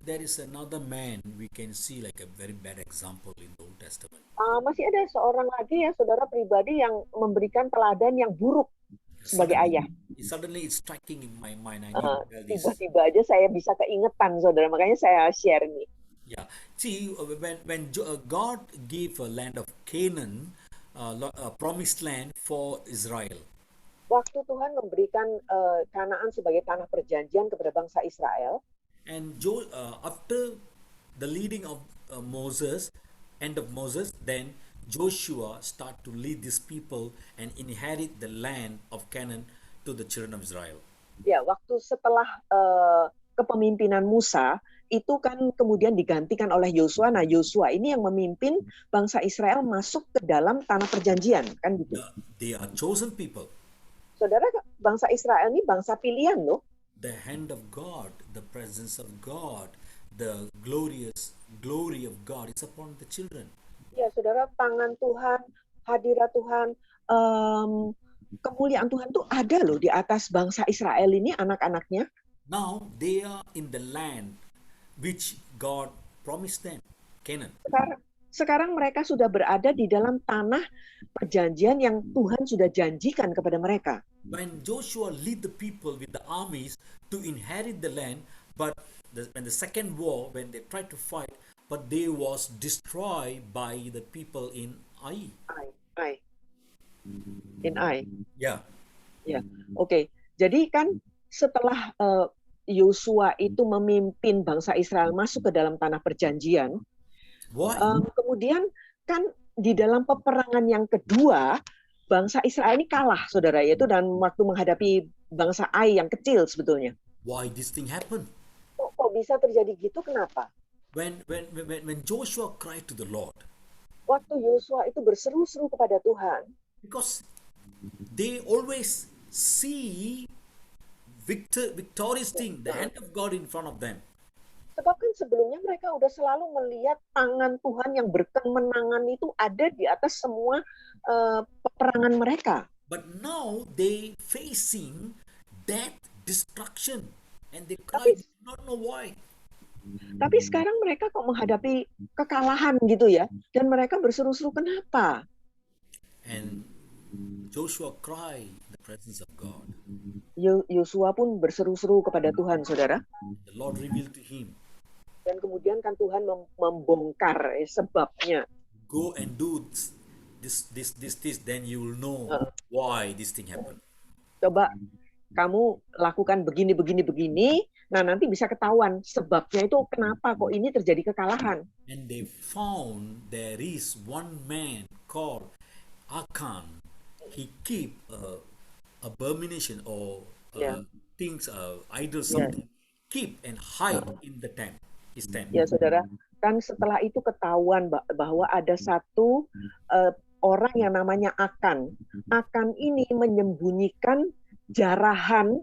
There is another man we can see like a very bad example in the Old Testament. Masih ada seorang lagi ya, saudara, pribadi yang memberikan teladan yang buruk sebagai ayah. Suddenly it's striking in my mind. I need to tell this. Tiba-tiba aja saya bisa keingetan, saudara, makanya saya share nih. Yeah, see, when God gave a land of Canaan, a promised land for Israel. Waktu Tuhan memberikan Kanaan sebagai tanah perjanjian kepada bangsa Israel. And after the leading of Moses, end of Moses, then Joshua start to lead these people and inherit the land of Canaan to the children of Israel. Ya, waktu setelah kepemimpinan Musa, itu kan kemudian digantikan oleh Yosua. Nah, Yosua ini yang memimpin bangsa Israel masuk ke dalam tanah perjanjian, kan gitu. They are chosen people. Saudara, bangsa Israel ini bangsa pilihan loh. The hand of God, the presence of God, the glorious glory of God is upon the children. Ya, saudara, tangan Tuhan, hadirat Tuhan, kemuliaan Tuhan tuh ada loh di atas bangsa Israel ini, anak-anaknya. Now they are in the land which God promised them, Canaan. Sekarang mereka sudah berada di dalam tanah perjanjian yang Tuhan sudah janjikan kepada mereka. When Joshua lead the people with the armies to inherit the land, but when the second war, when they tried to fight, but they was destroyed by the people in Ai. In Ai. Yeah. Ya, oke. Jadi kan setelah Yosua itu memimpin bangsa Israel masuk ke dalam tanah perjanjian, kemudian kan di dalam peperangan yang kedua, bangsa Israel ini kalah, saudara, yaitu dan waktu menghadapi bangsa Ai yang kecil sebetulnya. Why this thing happen? Kok bisa terjadi gitu? Kenapa? When Joshua cried to the Lord, waktu Yosua itu berseru-seru kepada Tuhan, because they always see victorious thing, the hand of God in front of them. Sebab kan sebelumnya mereka udah selalu melihat tangan Tuhan yang berkemenangan itu ada di atas semua peperangan mereka. But now they facing death, destruction, and they cry, Tapi they do not know why. tapi sekarang mereka kok menghadapi kekalahan gitu ya. Dan mereka berseru-seru, kenapa? And Joshua cried in the presence of God. Yosua pun berseru-seru kepada Tuhan, saudara. The Lord revealed to him, Dan kemudian kan Tuhan membongkar sebabnya. go and do this, then you will know why this thing happened. Coba kamu lakukan begini, begini, begini. Nah, nanti bisa ketahuan sebabnya itu kenapa kok ini terjadi kekalahan. And they found there is one man called Achan. He keep abomination or Yeah. things, idol something, keep and hide in the tent, his tent. Ya, saudara. Kan setelah itu ketahuan bahwa ada satu orang yang namanya Akan. Akan ini menyembunyikan jarahan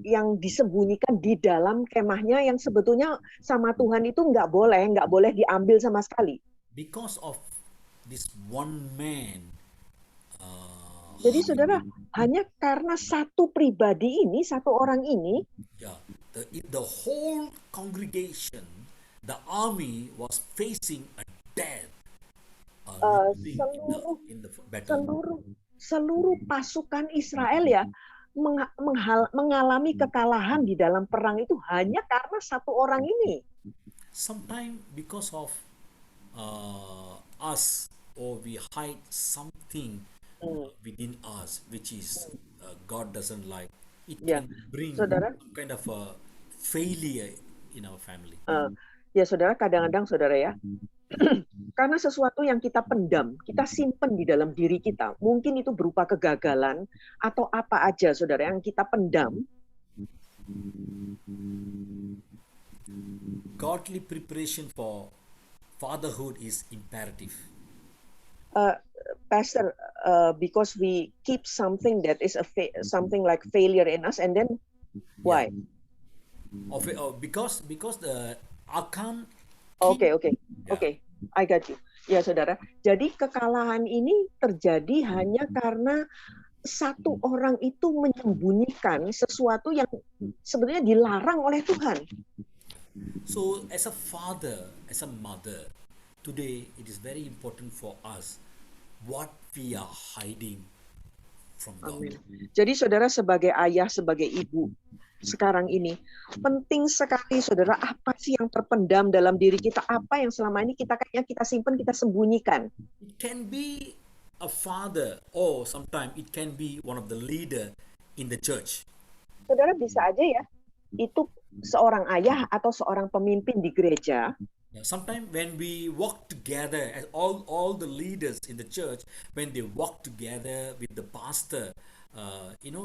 yang disembunyikan di dalam kemahnya yang sebetulnya sama Tuhan itu nggak boleh diambil sama sekali. Because of this one man, Jadi saudara, hanya karena satu pribadi ini, satu orang ini, yeah, the whole congregation, the army was facing a death. In the battle. seluruh pasukan Israel ya mengalami kekalahan di dalam perang itu hanya karena satu orang ini. Sometimes because of us, or we hide something within us, which is God doesn't like. It Ya, can bring saudara. some kind of a failure in our family. Ya saudara, kadang-kadang saudara ya, karena sesuatu yang kita pendam, kita simpen di dalam diri kita, mungkin itu berupa kegagalan atau apa aja saudara yang kita pendam. Godly preparation for fatherhood is imperative. Pastor, because we keep something that is something like failure in us, and then why? Because the Achan. Oke, Yeah. I got you. Ya saudara, jadi kekalahan ini terjadi hanya karena satu orang itu menyembunyikan sesuatu yang sebenarnya dilarang oleh Tuhan. So as a father, as a mother, today it is very important for us what we are hiding from God. Jadi saudara sebagai ayah, sebagai ibu, sekarang ini penting sekali saudara, apa sih yang terpendam dalam diri kita, apa yang selama ini kita simpan, kita sembunyikan. It can be a father, or sometimes it can be one of the leader in the church. Saudara bisa aja ya, itu seorang ayah atau seorang pemimpin di gereja. Sometimes when we walk together, as all the leaders in the church, when they walk together with the pastor,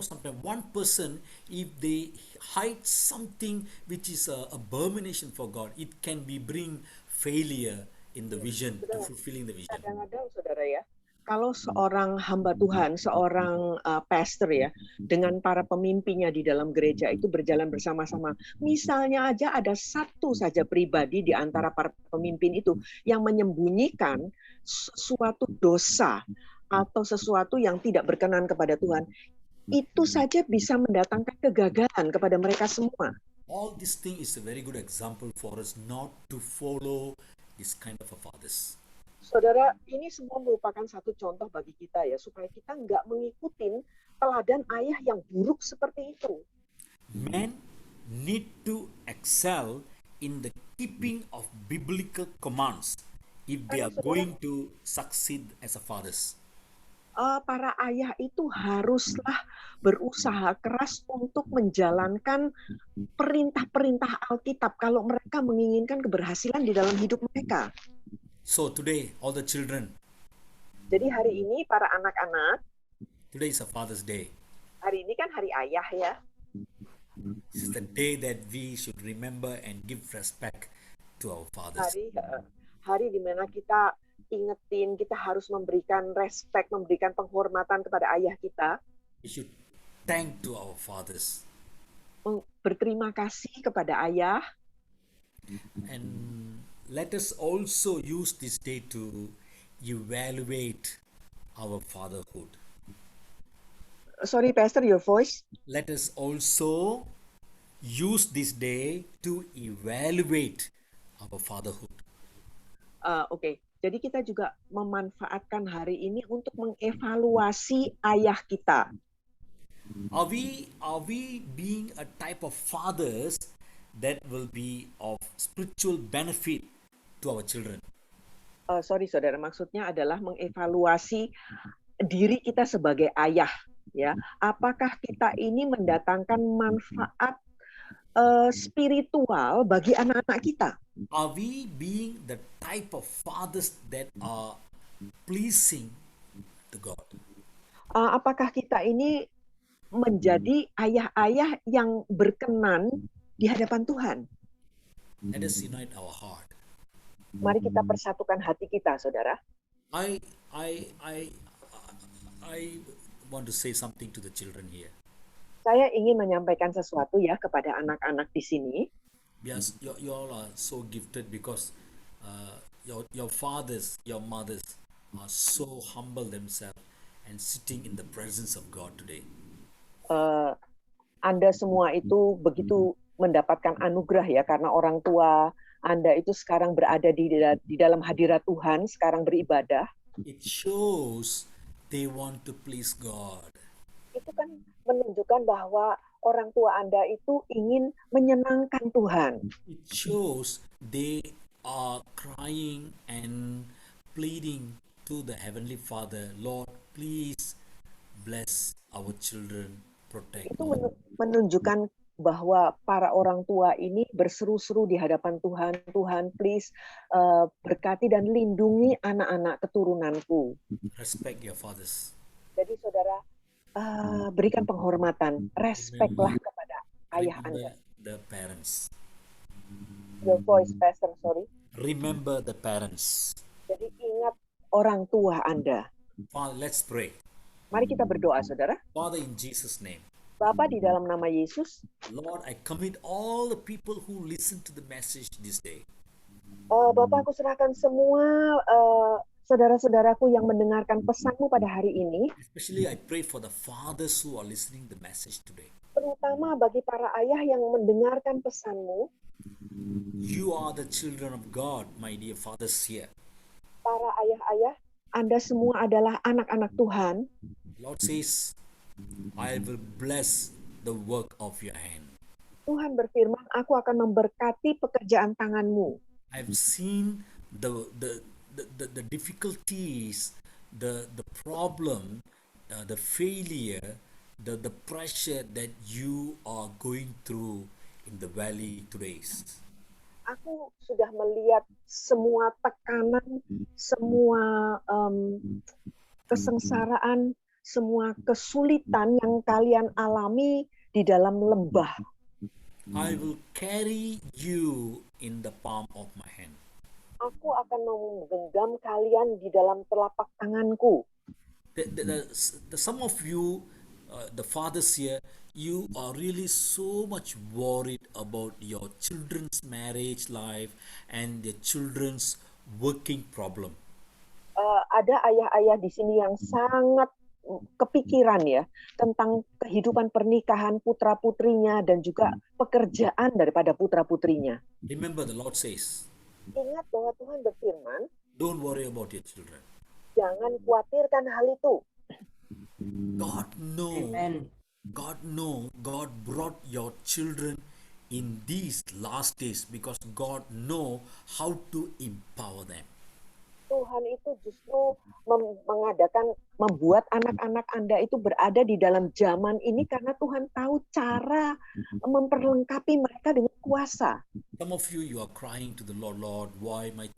sometimes one person, if they hide something which is a abomination for God, it can be bring failure in the vision, to fulfilling the vision. Kadang-kadang saudara ya, kalau seorang hamba Tuhan, seorang pastor ya, dengan para pemimpinnya di dalam gereja itu berjalan bersama-sama. Misalnya aja ada satu saja pribadi di antara para pemimpin itu yang menyembunyikan suatu dosa atau sesuatu yang tidak berkenan kepada Tuhan, itu saja bisa mendatangkan kegagalan kepada mereka semua. All this thing is a very good example for us not to follow this kind of a fathers. Saudara, ini semua merupakan satu contoh bagi kita ya, supaya kita nggak mengikuti teladan ayah yang buruk seperti itu. Men need to excel in the keeping of biblical commands if they are going to succeed as a fathers. Para ayah itu haruslah berusaha keras untuk menjalankan perintah-perintah Alkitab kalau mereka menginginkan keberhasilan di dalam hidup mereka. So today, all the children, Jadi hari ini para anak-anak, today is a Father's Day. hari ini kan hari ayah ya. This is the day that we should remember and give respect to our fathers. Hari di mana kita ingetin, kita harus memberikan respect, memberikan penghormatan kepada ayah kita. We should thank to our fathers. Berterima kasih kepada ayah. And let us also use this day to evaluate our fatherhood. Sorry, Pastor, your voice. Let us also use this day to evaluate our fatherhood. Oke. Jadi kita juga memanfaatkan hari ini untuk mengevaluasi ayah kita. Are we being a type of fathers that will be of spiritual benefit to our children? Sorry, saudara, maksudnya adalah mengevaluasi diri kita sebagai ayah. Ya, apakah kita ini mendatangkan manfaat spiritual bagi anak-anak kita? Are we being the type of fathers that are pleasing to God? Apakah kita ini menjadi ayah-ayah yang berkenan di hadapan Tuhan? Let us unite our heart. Mari kita persatukan hati kita, saudara. I want to say something to the children here. Saya ingin menyampaikan sesuatu ya kepada anak-anak di sini. Yes, you all are so gifted because your fathers, your mothers are so humble themselves and sitting in the presence of God today. Anda semua itu begitu mendapatkan anugerah ya, karena orang tua Anda itu sekarang berada di dalam hadirat Tuhan, sekarang beribadah. It shows they want to please God. Itu kan menunjukkan bahwa orang tua Anda itu ingin menyenangkan Tuhan. It shows they are crying and pleading to the Heavenly Father, Lord, please bless our children, protect Itu them. menunjukkan bahwa para orang tua ini berseru-seru di hadapan Tuhan, Tuhan please berkati dan lindungi anak-anak keturunanku. Respect your fathers. Jadi saudara, berikan penghormatan, respectlah kepada ayah Anda. Remember the parents. Your voice, Pastor, sorry. Remember the parents. Jadi ingat orang tua Anda. Father, let's pray. Mari kita berdoa, saudara. Father, in Jesus' name. Bapa, di dalam nama Yesus, Lord, I commit all the people who listen to the message this day. Bapa, aku serahkan semua saudara-saudaraku yang mendengarkan pesanmu pada hari ini, Especially I pray for the fathers who are listening the message today. terutama bagi para ayah yang mendengarkan pesanmu. You are the children of God, my dear fathers here. Para ayah-ayah, Anda semua adalah anak-anak Tuhan. Lord says, I will bless the work of your hand. Tuhan berfirman, aku akan memberkati pekerjaan tanganmu. I've seen the difficulties, the problem, the failure, the pressure that you are going through in the valley today. Aku sudah melihat semua tekanan, semua kesengsaraan, semua kesulitan yang kalian alami di dalam lembah. I will carry you in the palm of my hand. Aku akan menggenggam kalian di dalam telapak tanganku. Some of you, the fathers here, you are really so much worried about your children's marriage life and their children's working problem. Ada ayah-ayah di sini yang sangat kepikiran ya tentang kehidupan pernikahan putra-putrinya dan juga pekerjaan daripada putra-putrinya. Remember, the Lord says, Ingat bahwa Tuhan berfirman, don't worry about your children. jangan khawatirkan hal itu. God know, Amen. God brought your children in these last days because God know how to empower them. Tuhan itu justru membuat anak-anak Anda itu berada di dalam zaman ini karena Tuhan tahu cara memperlengkapi mereka dengan kuasa. Some of you are crying to the Lord, Lord, why my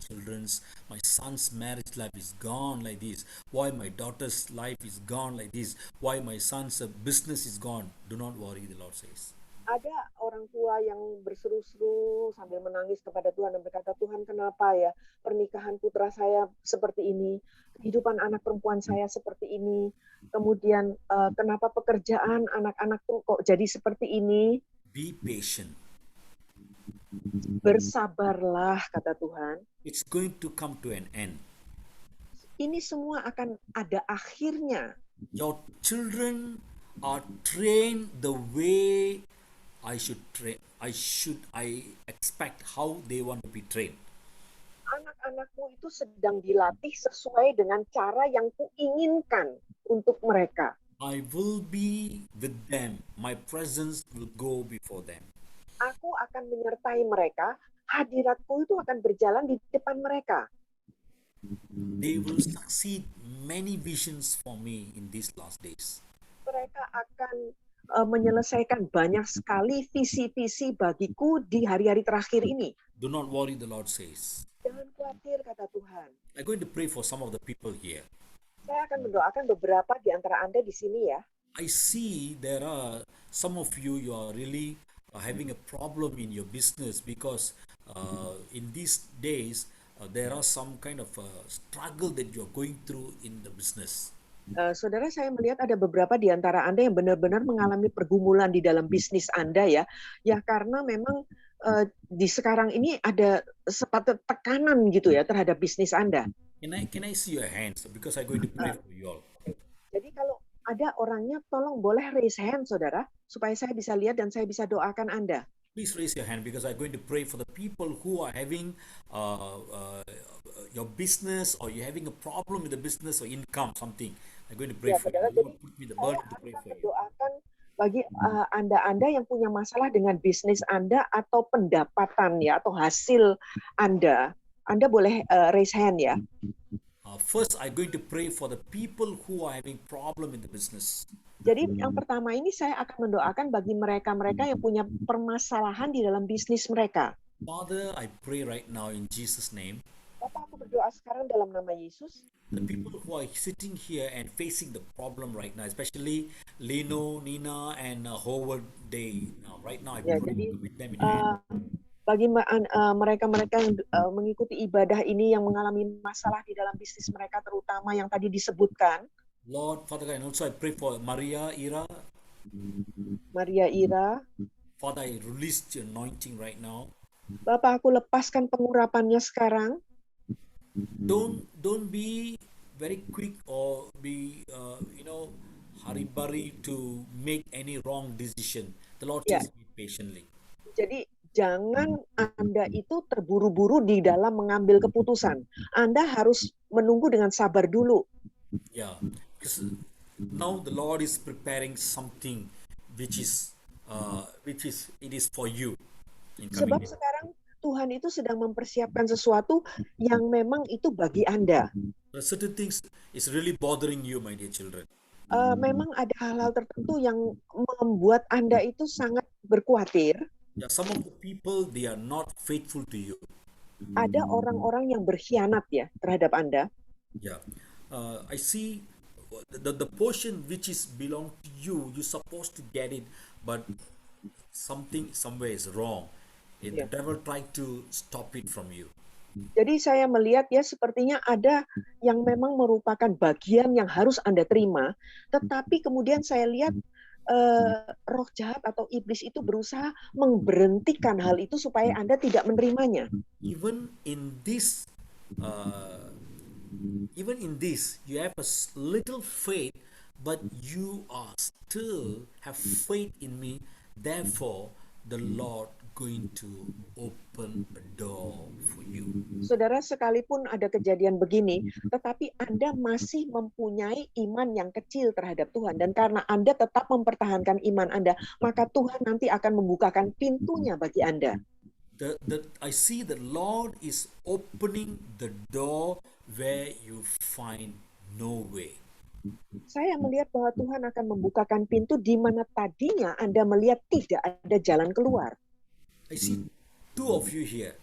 son's marriage life is gone like this? Why my daughter's life is gone like this? Why my son's business is gone? Do not worry, the Lord says. Ada orang tua yang berseru-seru sambil menangis kepada Tuhan dan berkata, Tuhan kenapa ya pernikahan putra saya seperti ini, kehidupan anak perempuan saya seperti ini, kemudian kenapa pekerjaan anak-anak tuh kok jadi seperti ini. Be patient. Bersabarlah, kata Tuhan. It's going to come to an end. Ini semua akan ada akhirnya. Your children are trained the way I should train. I expect how they want to be trained. Anak-anakmu itu sedang dilatih sesuai dengan cara yang kuinginkan untuk mereka. I will be with them. My presence will go before them. Aku akan menyertai mereka, hadiratku itu akan berjalan di depan mereka. They will succeed many visions for me in these last days. Mereka akan menyelesaikan banyak sekali visi-visi bagiku di hari-hari terakhir ini. Do not worry, the Lord says. Jangan khawatir, kata Tuhan. I'm going to pray for some of the people here. Saya akan mendoakan beberapa di antara Anda di sini ya. I see there are some of you are really having a problem in your business because in these days there are some kind of struggle that you're going through in the business. Saudara, saya melihat ada beberapa di antara Anda yang benar-benar mengalami pergumulan di dalam bisnis Anda ya. Ya karena memang di sekarang ini ada sepatutnya tekanan gitu ya terhadap bisnis Anda. Can I see your hands because I'm going to pray for you all. Jadi kalau ada orangnya, tolong boleh raise hand, saudara, supaya saya bisa lihat dan saya bisa doakan Anda. Please raise your hand because I'm going to pray for the people who are having your business or you're having a problem with the business or income, something. I'm going to pray for saudara, you. jadi Put me the saya burden to pray akan for you. mendoakan bagi Anda yang punya masalah dengan bisnis Anda atau pendapatan ya, atau hasil Anda boleh raise hand ya. First, I'm going to pray for the people who are having problem in the business. Jadi yang pertama ini saya akan mendoakan bagi mereka-mereka yang punya permasalahan di dalam bisnis mereka. Father, I pray right now in Jesus' name. Bapak, aku berdoa sekarang dalam nama Yesus. The people who are sitting here and facing the problem right now, especially Lino, Nina, and Howard Day. Now, right now, I Ya, pray jadi with them in hand. bagi mereka-mereka yang mengikuti ibadah ini yang mengalami masalah di dalam bisnis mereka, terutama yang tadi disebutkan. Lord, Father God, and also I pray for Maria, Ira. Father, I release your anointing right now. Bapak, aku lepaskan pengurapannya sekarang. Don't be very quick or be hurry-burry to make any wrong decision. The Lord Yeah. says, "Be patiently." Jadi jangan Anda itu terburu-buru di dalam mengambil keputusan. Anda harus menunggu dengan sabar dulu. Yeah, because now the Lord is preparing something which is it is for you in coming Sebab days. sekarang Tuhan itu sedang mempersiapkan sesuatu yang memang itu bagi Anda. Certain things is really bothering you, my dear children. Memang ada hal-hal tertentu yang membuat Anda itu sangat berkhawatir. Yeah, some of the people, they are not faithful to you. Ada orang-orang yang berkhianat ya terhadap Anda. Yeah, I see the portion which is belong to you. You're supposed to get it, but something somewhere is wrong. And the Yeah. devil tried to stop it from you. Jadi saya melihat ya sepertinya ada yang memang merupakan bagian yang harus Anda terima, tetapi kemudian saya lihat roh jahat atau iblis itu berusaha memberhentikan hal itu supaya Anda tidak menerimanya. Even in this, you have a little faith, but you are still have faith in me. Therefore, the Lord going to open a door for you. Saudara, sekalipun ada kejadian begini, tetapi Anda masih mempunyai iman yang kecil terhadap Tuhan. Dan karena Anda tetap mempertahankan iman Anda, maka Tuhan nanti akan membukakan pintunya bagi Anda. I see the Lord is opening the door where you find no way. Saya melihat bahwa Tuhan akan membukakan pintu di mana tadinya Anda melihat tidak ada jalan keluar. I see two of you here.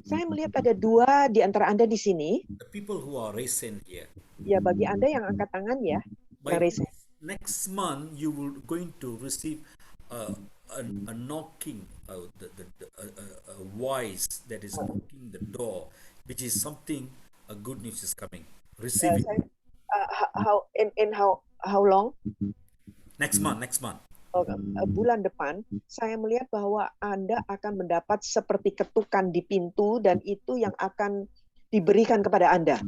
Saya melihat ada dua di antara Anda di sini. The people who are raised here. Ya, bagi Anda yang angkat tangan ya. By Raise. next month, you will going to receive a knocking, a voice that is knocking the door, which is something, a good news is coming. Receive it. How long? Next month. bulan depan, saya melihat bahwa Anda akan mendapat seperti ketukan di pintu dan itu yang akan diberikan kepada Anda.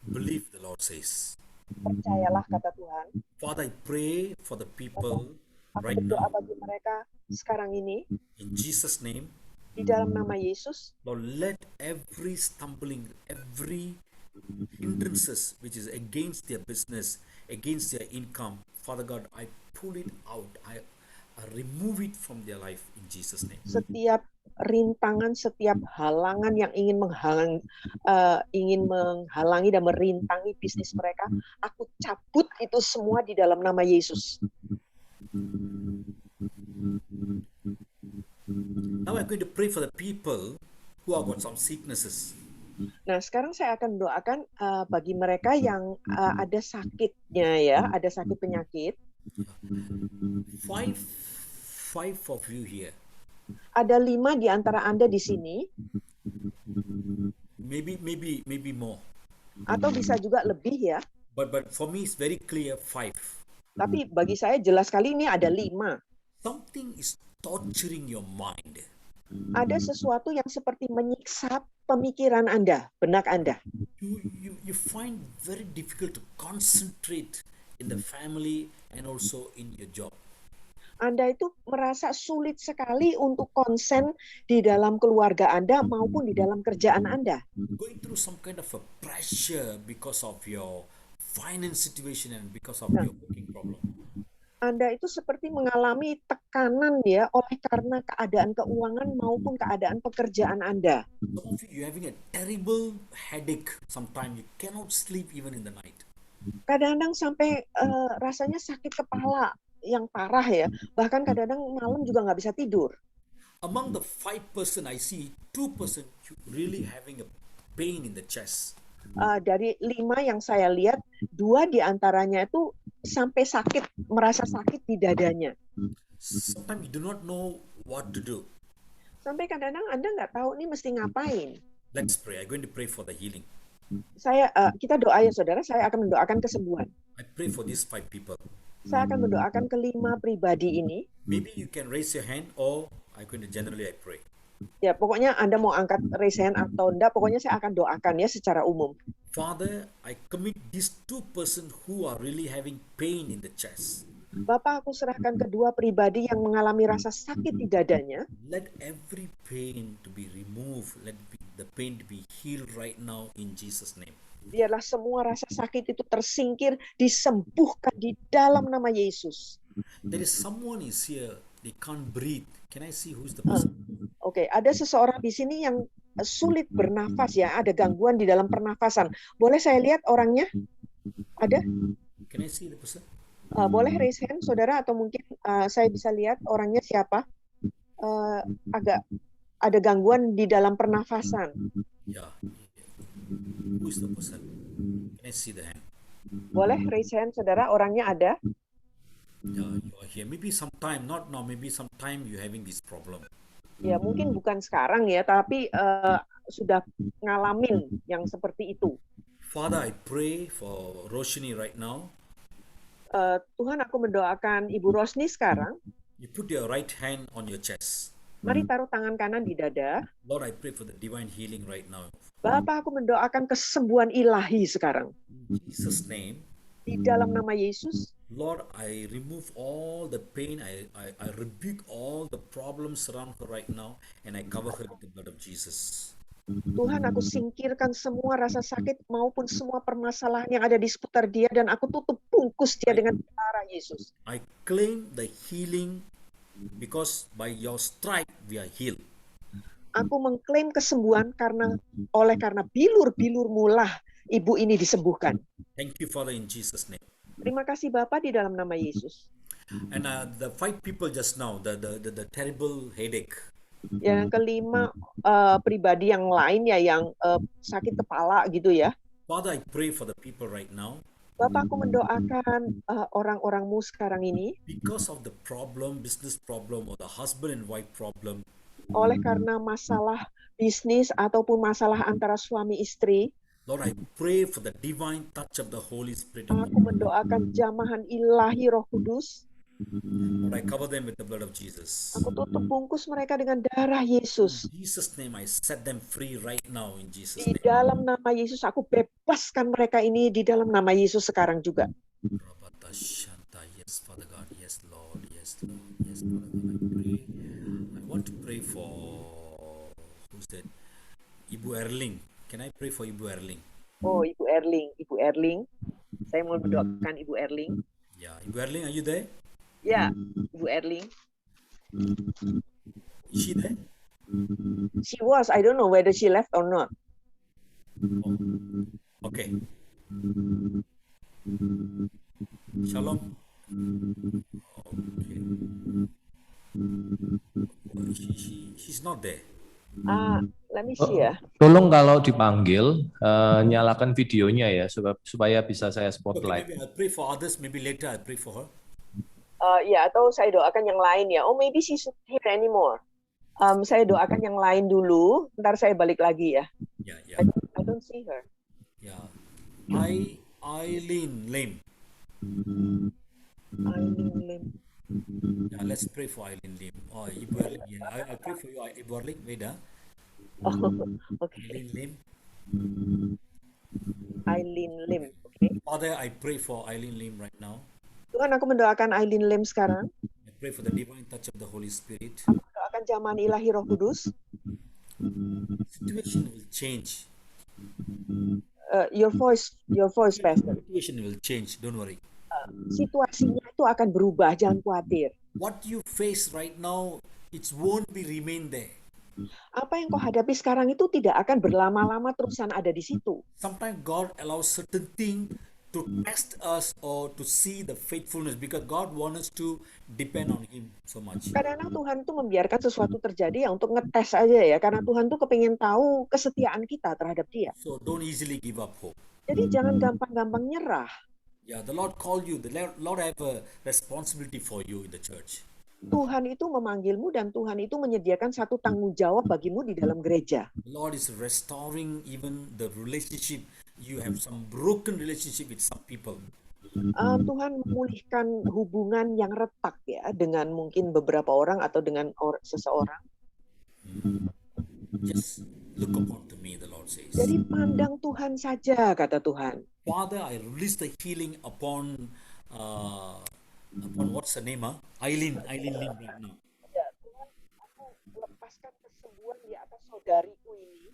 Believe, the Lord says. Percayalah kata Tuhan. Father, I pray for the people Aku right berdoa now bagi mereka sekarang ini in Jesus' name. di dalam nama Yesus. Lord, let every stumbling, every hindrances which is against their business, against their income, Father God, I pull it out. I remove it from their life in Jesus' name. Setiap rintangan, setiap halangan yang ingin menghalangi dan merintangi bisnis mereka, aku cabut itu semua di dalam nama Yesus. Now I'm going to pray for the people who have got some sicknesses. Nah, sekarang saya akan doakan bagi mereka yang ada sakitnya ya, ada sakit penyakit. Five of you here. Ada 5 di antara Anda di sini, Maybe more. atau bisa juga lebih ya. But for me it's very clear 5. Tapi bagi saya jelas sekali ini ada 5. Something is torturing your mind. Ada sesuatu yang seperti menyiksa pemikiran Anda, benak Anda. You find very difficult to concentrate in the family and also in your job. Anda itu merasa sulit sekali untuk konsen di dalam keluarga Anda maupun di dalam kerjaan Anda. Going through some kind of a pressure because of your finance situation and because of your working problem. Anda itu seperti mengalami tekanan ya oleh karena keadaan keuangan maupun keadaan pekerjaan Anda. Some of you having a terrible headache. Sometimes you cannot sleep even in the night. Kadang-kadang sampai rasanya sakit kepala yang parah ya. Bahkan kadang-kadang malam juga nggak bisa tidur. Among the 5% I see 2% really having a pain in the chest. Dari 5 yang saya lihat, 2 di antaranya itu sampai merasa sakit di dadanya. Sometimes you do not know what to do. Sampai kadang-kadang Anda nggak tahu nih mesti ngapain. Let's pray. I'm going to pray for the healing. Kita doa ya saudara, saya akan mendoakan kesembuhan. I pray for these 5 people. Saya akan mendoakan ke-5 pribadi ini. Maybe you can raise your hand or I'm going to generally I pray. Ya, pokoknya Anda mau angkat raise hand atau enggak, pokoknya saya akan doakan ya secara umum. Father, I commit these 2% who are really having pain in the chest. Bapak, aku serahkan kedua pribadi yang mengalami rasa sakit di dadanya. Let every pain to be removed. Let the pain to be healed right now in Jesus' name. Biarlah semua rasa sakit itu tersingkir, disembuhkan di dalam nama Yesus. There is someone is here, they can't breathe. Can I see who's the person? Oke, ada seseorang di sini yang sulit bernafas ya, ada gangguan di dalam pernafasan. Boleh saya lihat orangnya? Ada? Can I see the person? Boleh raise hand, saudara, atau mungkin saya bisa lihat orangnya siapa? Agak ada gangguan di dalam pernafasan. Yeah. Who is the person? Can I see the hand? Boleh raise hand, saudara, orangnya ada? Yeah, you are here. Maybe sometime, not now, maybe sometime you're having this problem. Ya, mungkin bukan sekarang ya, tapi sudah ngalamin yang seperti itu. Father, I pray for Roshni right now. Tuhan, aku mendoakan Ibu Rosni sekarang. You put your right hand on your chest. Mari taruh tangan kanan di dada. Lord, I pray for the divine healing right now. Bapak, aku mendoakan kesembuhan ilahi sekarang. In Jesus' name. Di dalam nama Yesus. Lord, I remove all the pain. I rebuke all the problems around her right now. And I cover her with the blood of Jesus. Tuhan, aku singkirkan semua rasa sakit maupun semua permasalahan yang ada di seputar dia. Dan aku tutup bungkus dia dengan darah Yesus. I claim the healing because by your stripe we are healed. Aku mengklaim kesembuhan karena bilur-bilurmu lah ibu ini disembuhkan. Thank you, Father, in Jesus' name. Terima kasih Bapak di dalam nama Yesus. And the 5 people just now, the terrible headache. Yang kelima pribadi yang lain ya yang sakit kepala gitu ya. Father, I pray for the people right now. Bapak, aku mendoakan orang-orangmu sekarang ini. Because of the problem, business problem, or the husband and wife problem. Oleh karena masalah bisnis ataupun masalah antara suami istri. Lord, I pray for the divine touch of the Holy Spirit. Aku mendoakan jamahan ilahi Roh Kudus. Lord, I cover them with the blood of Jesus. Aku tutup bungkus mereka dengan darah Yesus. In Jesus' name, I set them free right now in Jesus' Di name. dalam nama Yesus, aku bebaskan mereka ini di dalam nama Yesus sekarang juga. Rabata Shanta. Yes, Father God. Yes, Lord. Yes, Lord. Yes, Father God. I pray. I want to pray for, who's that? Ibu Erling. Can I pray for Ibu Erling? Oh, Ibu Erling. Saya mau mendoakan Ibu Erling. Yeah, Ibu Erling, are you there? Ya, Ibu Erling. Is she there? She was, I don't know whether she left or not. Oh. Okay. Shalom. Okay. She's not there. Let me see ya. Tolong kalau dipanggil, nyalakan videonya ya, supaya bisa saya Okay, spotlight. maybe I'll pray for others. Maybe later I'll pray for her. Ya, atau saya doakan yang lain ya. Oh, maybe she's not here anymore. Saya doakan yang lain dulu, ntar saya balik lagi ya. Yeah, yeah, I don't see her. yeah. Eileen Lim. Eileen Lim. Yeah, let's pray for Eileen Lim. Oh, Ibu Erling. Yeah, I pray for you, Ibu Erling. Wait, Oh, okay. Eileen Lim. Eileen Lim. Okay. Father, I pray for Eileen Lim right now. Tuhan, aku mendoakan Eileen Lim sekarang. I pray for the divine touch of the Holy Spirit. Doakan zaman ilahi Roh Kudus. Situation will change. Your voice, Pastor. Situation will change. Don't worry. Situasinya itu akan berubah, jangan khawatir. What you face right now, it won't be remain there. Apa yang kau hadapi sekarang itu tidak akan berlama-lama terusan ada di situ. Sometimes God allows certain thing to test us or to see the faithfulness because God wants us to depend on Him so much. Kadang-kadang Tuhan tuh membiarkan sesuatu terjadi ya untuk ngetes aja ya, karena Tuhan tuh kepingin tahu kesetiaan kita terhadap Dia. So don't easily give up hope. Jadi jangan gampang-gampang nyerah. Yeah, the Lord called you. The Lord have a responsibility for you in the church. Tuhan itu memanggilmu dan Tuhan itu menyediakan satu tanggung jawab bagimu di dalam gereja. The Lord is restoring even the relationship. You have some broken relationship with some people. Tuhan memulihkan hubungan yang retak ya dengan mungkin beberapa orang atau dengan seseorang. Just look upon to me, the Lord says. Jadi pandang Tuhan saja, kata Tuhan. Father, I release the healing upon what's her name? Eileen Lim right now. Ya, Tuhan, aku lepaskan kesembuhan di atas saudariku ini.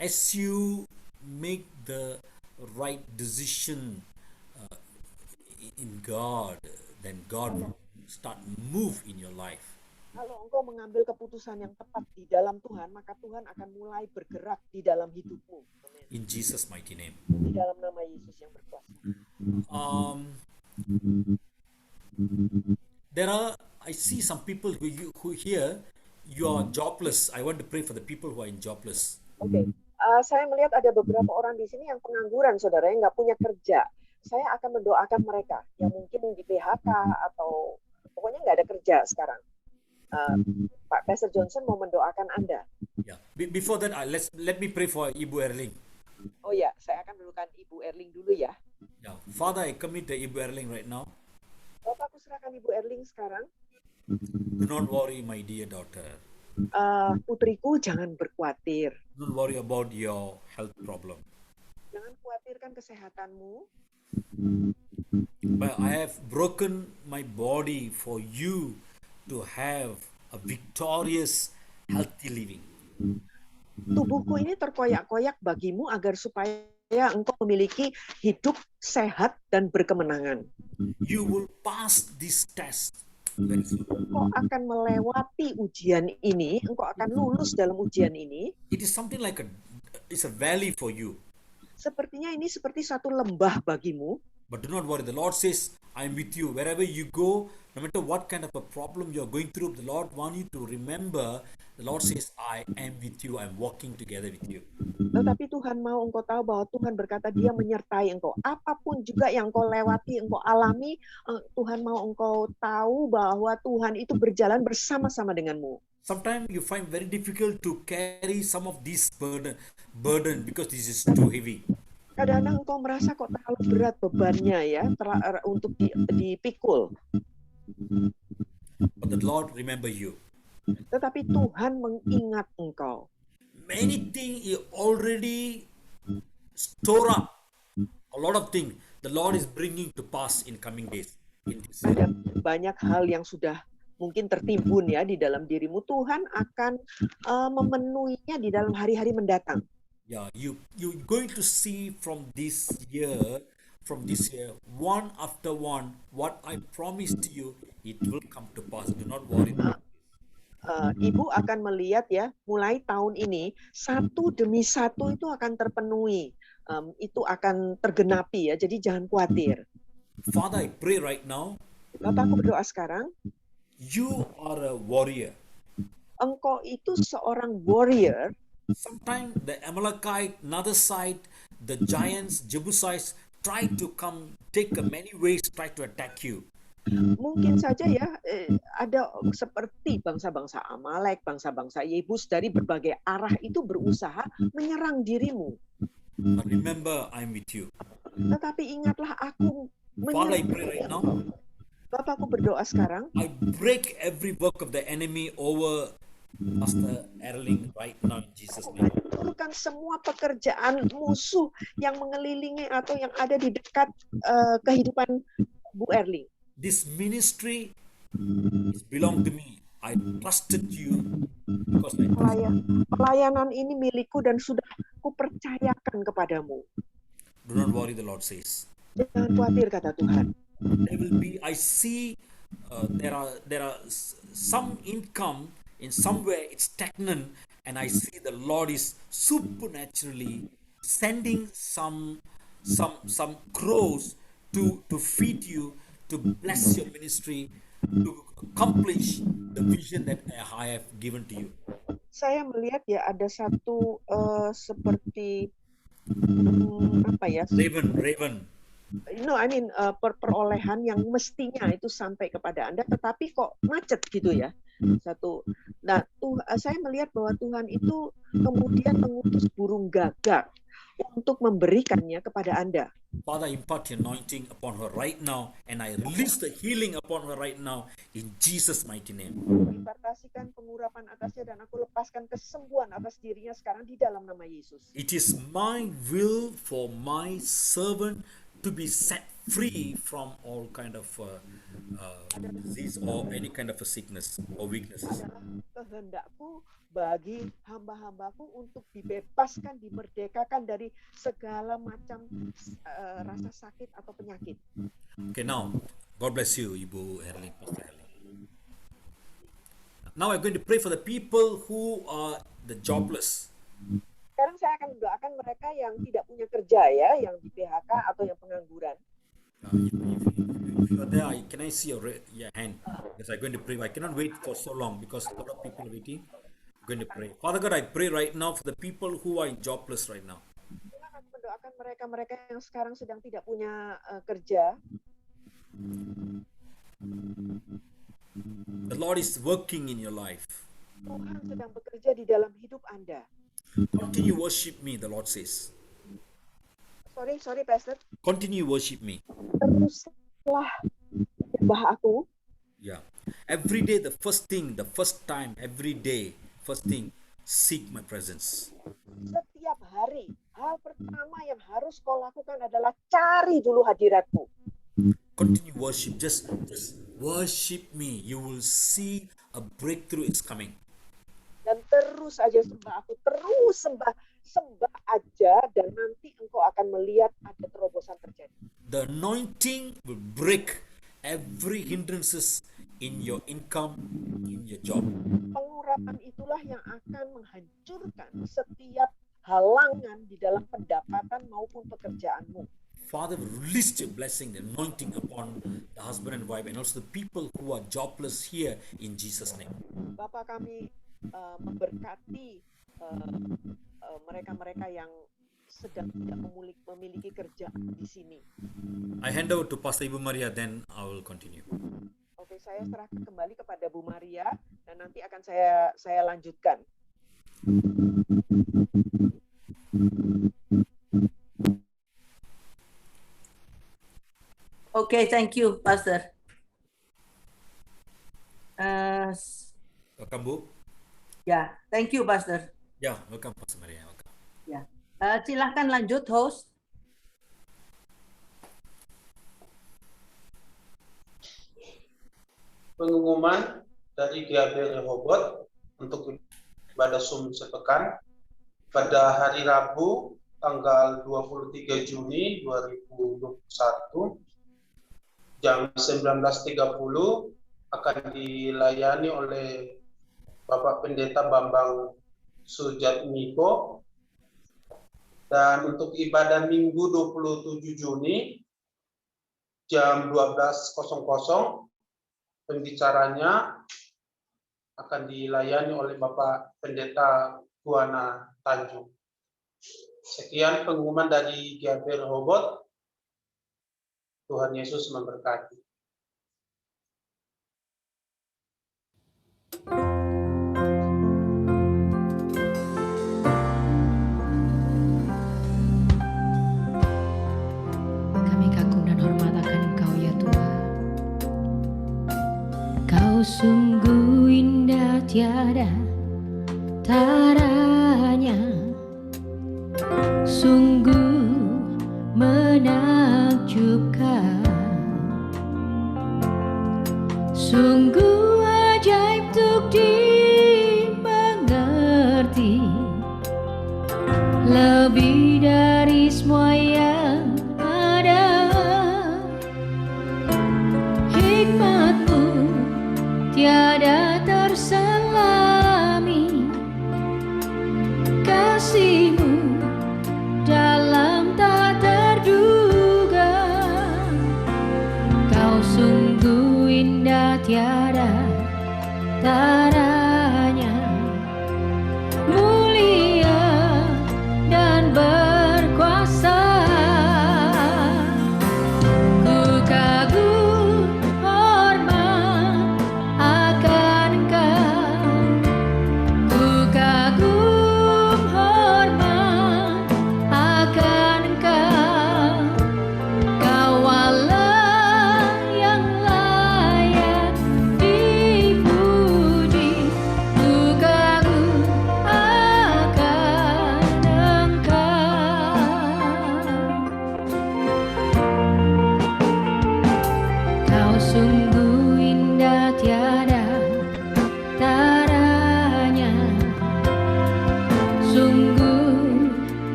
As you make the right decision in God, then God will start move in your life. Kalau engkau mengambil keputusan yang tepat di dalam Tuhan, maka Tuhan akan mulai bergerak di dalam hidupmu. Amen. In Jesus' mighty name. Di dalam nama Yesus yang berkuasa. I see some people who here, you are jobless. I want to pray for the people who are in jobless. Oke. Saya melihat ada beberapa orang di sini yang pengangguran, saudara, yang nggak punya kerja. Saya akan mendoakan mereka yang mungkin di PHK atau pokoknya nggak ada kerja sekarang. Pak Pastor Johnson mau mendoakan Anda. Yeah. Before that, let me pray for Ibu Erling. Oh ya, saya akan mendoakan Ibu Erling dulu ya. Yeah. Father, I commit the Ibu Erling right now. Bapak, aku serahkan Ibu Erling sekarang. Do not worry, my dear daughter. Putriku, jangan berkhawatir. Don't worry about your health problem. Jangan khawatirkan kesehatanmu. But I have broken my body for you to have a victorious, healthy living. Tubuhku ini terkoyak-koyak bagimu agar supaya engkau memiliki hidup sehat dan berkemenangan. You will pass this test very soon. Engkau akan melewati ujian ini, engkau akan lulus dalam ujian ini. It is something like it's a valley for you. Sepertinya ini seperti satu lembah bagimu. But do not worry. The Lord says, I am with you. Wherever you go, no matter what kind of a problem you are going through, the Lord wants you to remember, the Lord says, I am with you. I am walking together with you. Tetapi Tuhan mau engkau tahu bahwa Tuhan berkata Dia menyertai engkau. Apapun juga yang engkau lewati, engkau alami, Tuhan mau engkau tahu bahwa Tuhan itu berjalan bersama-sama denganmu. Sometimes you find very difficult to carry some of this burden because this is too heavy. Kadang-kadang engkau merasa kok terlalu berat bebannya ya, untuk dipikul. but the Lord remember you. Tetapi Tuhan mengingat engkau. Many things He already store up. A lot of things the Lord is bringing to pass in coming days. In this year. Ada banyak hal yang sudah mungkin tertimbun ya di dalam dirimu. Tuhan akan memenuhinya di dalam hari-hari mendatang. Yeah, you're going to see from this year, one after one, what I promised you, it will come to pass. Do not worry. Ibu akan melihat ya, mulai tahun ini satu demi satu itu akan terpenuhi, itu akan tergenapi ya. Jadi jangan khawatir. Father, I pray right now, Bapak, aku berdoa sekarang, you are a warrior. engkau itu seorang warrior. Sometimes the Amalekite, another side, the giants, Jebusites, try to come, take many ways, try to attack you. Mungkin saja ya, ada seperti bangsa-bangsa Amalek, bangsa-bangsa Yebus dari berbagai arah itu berusaha menyerang dirimu. But remember, I'm with you. Tetapi ingatlah, aku Father, I menyerang. pray right now, Bapak, aku berdoa sekarang, I break every work of the enemy over Pastor Erling right now in Jesus' name. hancurkan semua pekerjaan musuh yang mengelilingi atau yang ada di dekat kehidupan Bu Erling. This ministry is belong to me. I trusted you because I trust. Pelayanan ini milikku dan sudah kupercayakan kepadamu. Do not worry, the Lord says. Jangan khawatir, kata Tuhan. There will be. I see there are some income in somewhere it's stagnant, and I see the Lord is supernaturally sending some crows to feed you, to bless your ministry, to accomplish the vision that I have given to you. Saya melihat ya ada satu seperti apa ya? Raven. No, I mean perolehan yang mestinya itu sampai kepada Anda, tetapi kok macet gitu ya. Satu. Nah, saya melihat bahwa Tuhan itu kemudian mengutus burung gagak untuk memberikannya kepada Anda. Father, impart your anointing upon her right now, and I release the healing upon her right now in Jesus' mighty name. Impartasikan pengurapan atasnya dan aku lepaskan kesembuhan atas dirinya sekarang di dalam nama Yesus. It is my will for my servant to be set free from all kind of disease or any kind of a sickness or weaknesses. Kehendakku bagi hamba-hambaku untuk dibebaskan, dimerdekakan dari segala macam rasa sakit atau penyakit. Okay, now, God bless you, Ibu Erling, Pastor Erling. Now I'm going to pray for the people who are the jobless. Sekarang saya akan mendoakan mereka yang tidak punya kerja ya, yang di PHK atau yang pengangguran. If you are there, can I see your hand? Because I'm going to pray. I cannot wait for so long because a lot of people are waiting. I'm going to pray. Father God, I pray right now for the people who are jobless right now. Saya akan mendoakan mereka yang sekarang sedang tidak punya kerja. The Lord is working in your life. Tuhan sedang bekerja di dalam hidup Anda. Continue worship me, the Lord says. Sorry, Pastor. Continue worship me. Teruslah menyembah aku. Yeah. Every day, the first thing, every day, first thing, seek my presence. Setiap hari, hal pertama yang harus kau lakukan adalah cari dulu hadiratmu. Continue worship. Just worship me. You will see a breakthrough is coming. Dan terus aja sembah aku, terus sembah aja, dan nanti engkau akan melihat ada terobosan terjadi. The anointing will break every hindrances in your income, in your job. Pengurapan itulah yang akan menghancurkan setiap halangan di dalam pendapatan maupun pekerjaanmu. Father, release your blessing, the anointing upon the husband and wife, and also the people who are jobless here in Jesus' name. Bapak, kami memberkati mereka-mereka yang sedang tidak memiliki kerjaan di sini. I hand over to Pastor Ibu Maria, then I will continue. Oke, saya serahkan kembali kepada Bu Maria dan nanti akan saya lanjutkan. Okay, thank you, Pastor. Welcome, Bu. Ya, thank you, Pastor. Ya, welcome, Pastor Maria. Welcome. Ya, silahkan lanjut, host. Pengumuman dari GAB Rehoboth untuk ibadah Zoom sepekan pada hari Rabu tanggal 23 Juni 2021 jam 19.30 akan dilayani oleh Bapak Pendeta Bambang Sujatmiko, dan untuk ibadah Minggu 27 Juni jam 12.00 pembicaranya akan dilayani oleh Bapak Pendeta Buana Tanjung. Sekian pengumuman dari GAB Rehoboth. Tuhan Yesus memberkati. Kami kagum dan hormat akan Engkau ya Tuhan. Kau sungguh indah tiada taranya, sungguh menakjubkan, sungguh ajaib untuk dimengerti, lebih dari semua yang ada. Hikmat-Mu tiada terselami, kasih-Mu dalam tak terduga. Kau sungguh indah tiada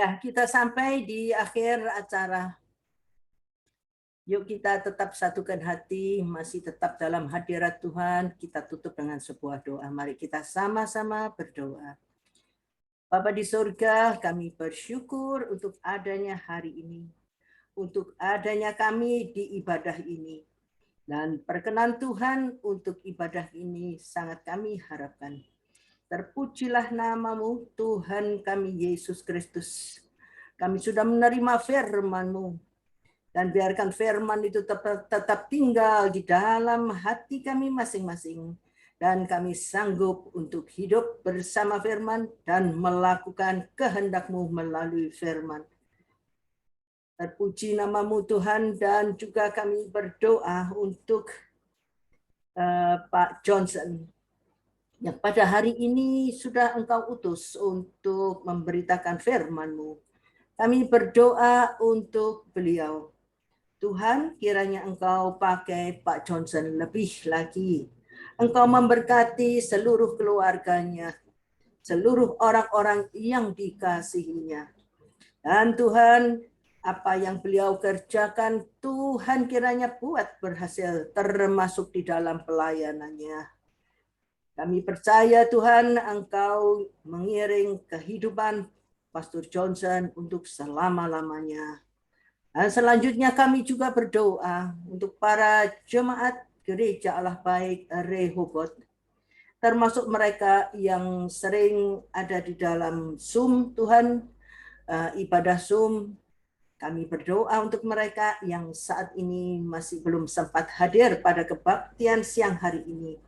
Ya, kita sampai di akhir acara. Yuk kita tetap satukan hati, masih tetap dalam hadirat Tuhan. Kita tutup dengan sebuah doa. Mari kita sama-sama berdoa. Bapa di surga, kami bersyukur untuk adanya hari ini. Untuk adanya kami di ibadah ini. Dan perkenan Tuhan untuk ibadah ini sangat kami harapkan. Terpujilah namamu Tuhan kami Yesus Kristus. Kami sudah menerima firman-Mu. Dan biarkan firman itu tetap tinggal di dalam hati kami masing-masing. Dan kami sanggup untuk hidup bersama firman dan melakukan kehendak-Mu melalui firman. Terpuji namamu Tuhan, dan juga kami berdoa untuk Pak Johnson yang pada hari ini sudah Engkau utus untuk memberitakan firman-Mu. Kami berdoa untuk beliau. Tuhan, kiranya Engkau pakai Pak Johnson lebih lagi. Engkau memberkati seluruh keluarganya, seluruh orang-orang yang dikasihinya. Dan Tuhan, apa yang beliau kerjakan, Tuhan kiranya buat berhasil, termasuk di dalam pelayanannya. Kami percaya Tuhan, Engkau mengiring kehidupan Pastor Johnson untuk selama-lamanya. Dan selanjutnya kami juga berdoa untuk para jemaat Gereja Allah Baik Rehoboth, termasuk mereka yang sering ada di dalam Zoom, Tuhan, ibadah Zoom. Kami berdoa untuk mereka yang saat ini masih belum sempat hadir pada kebaktian siang hari ini.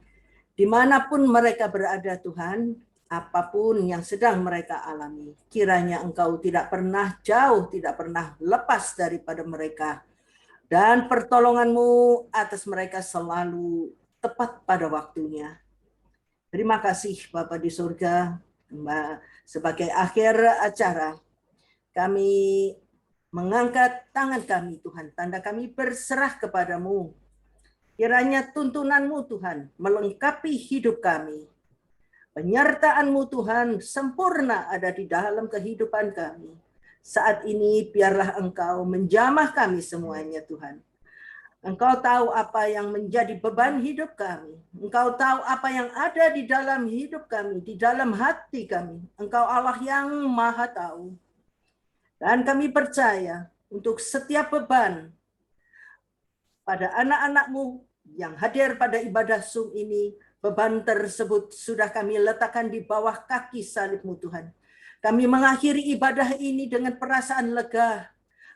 Dimanapun mereka berada Tuhan, apapun yang sedang mereka alami, kiranya Engkau tidak pernah jauh, tidak pernah lepas daripada mereka. Dan pertolongan-Mu atas mereka selalu tepat pada waktunya. Terima kasih Bapa di surga. Sebagai akhir acara, kami mengangkat tangan kami Tuhan, tanda kami berserah kepadamu. Kiranya tuntunan-Mu Tuhan melengkapi hidup kami. Penyertaan-Mu Tuhan sempurna ada di dalam kehidupan kami. Saat ini biarlah Engkau menjamah kami semuanya Tuhan. Engkau tahu apa yang menjadi beban hidup kami. Engkau tahu apa yang ada di dalam hidup kami, di dalam hati kami. Engkau Allah yang Maha Tahu. Dan kami percaya untuk setiap beban pada anak-anak-Mu yang hadir pada ibadah Zoom ini, beban tersebut sudah kami letakkan di bawah kaki salib-Mu Tuhan. Kami mengakhiri ibadah ini dengan perasaan lega,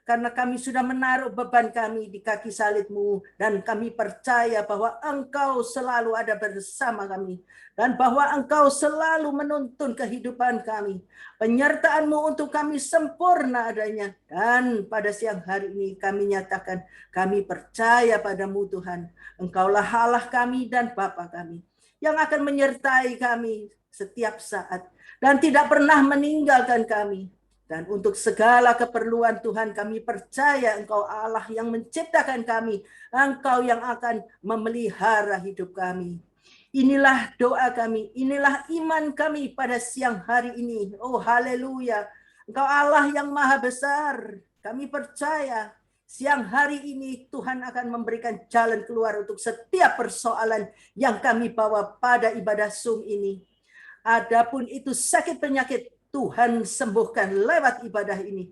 karena kami sudah menaruh beban kami di kaki salib-Mu, dan kami percaya bahwa Engkau selalu ada bersama kami, dan bahwa Engkau selalu menuntun kehidupan kami. Penyertaan-Mu untuk kami sempurna adanya, dan pada siang hari ini kami nyatakan, kami percaya padamu Tuhan. Engkaulah Allah kami dan Bapa kami, yang akan menyertai kami setiap saat, dan tidak pernah meninggalkan kami. Dan untuk segala keperluan Tuhan, kami percaya Engkau Allah yang menciptakan kami. Engkau yang akan memelihara hidup kami. Inilah doa kami, inilah iman kami pada siang hari ini. Oh haleluya, Engkau Allah yang maha besar. Kami percaya siang hari ini Tuhan akan memberikan jalan keluar untuk setiap persoalan yang kami bawa pada ibadah Zoom ini. Adapun itu sakit penyakit, Tuhan sembuhkan lewat ibadah ini.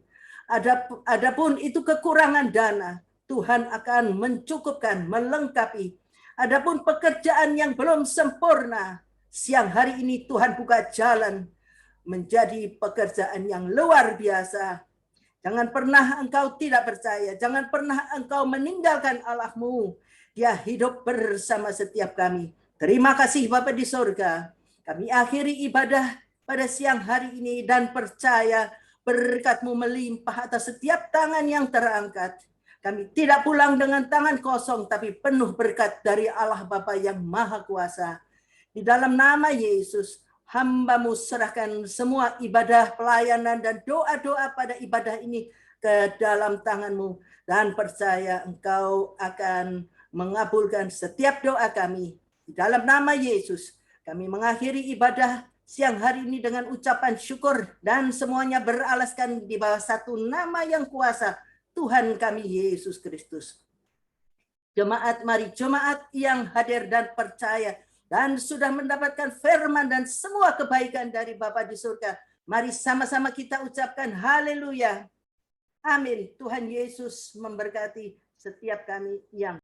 Adapun itu kekurangan dana, Tuhan akan mencukupkan, melengkapi. Adapun pekerjaan yang belum sempurna, siang hari ini Tuhan buka jalan menjadi pekerjaan yang luar biasa. Jangan pernah engkau tidak percaya, jangan pernah engkau meninggalkan Allah-Mu. Dia hidup bersama setiap kami. Terima kasih Bapa di surga. Kami akhiri ibadah pada siang hari ini dan percaya berkat-Mu melimpah atas setiap tangan yang terangkat. Kami tidak pulang dengan tangan kosong, tapi penuh berkat dari Allah Bapa yang Maha Kuasa. Di dalam nama Yesus, hamba-Mu serahkan semua ibadah, pelayanan, dan doa-doa pada ibadah ini ke dalam tangan-Mu. Dan percaya Engkau akan mengabulkan setiap doa kami. Di dalam nama Yesus, kami mengakhiri ibadah siang hari ini dengan ucapan syukur dan semuanya beralaskan di bawah satu nama yang kuasa, Tuhan kami Yesus Kristus. Jemaat, mari jemaat yang hadir dan percaya dan sudah mendapatkan firman dan semua kebaikan dari Bapa di surga. Mari sama-sama kita ucapkan haleluya. Amin. Tuhan Yesus memberkati setiap kami yang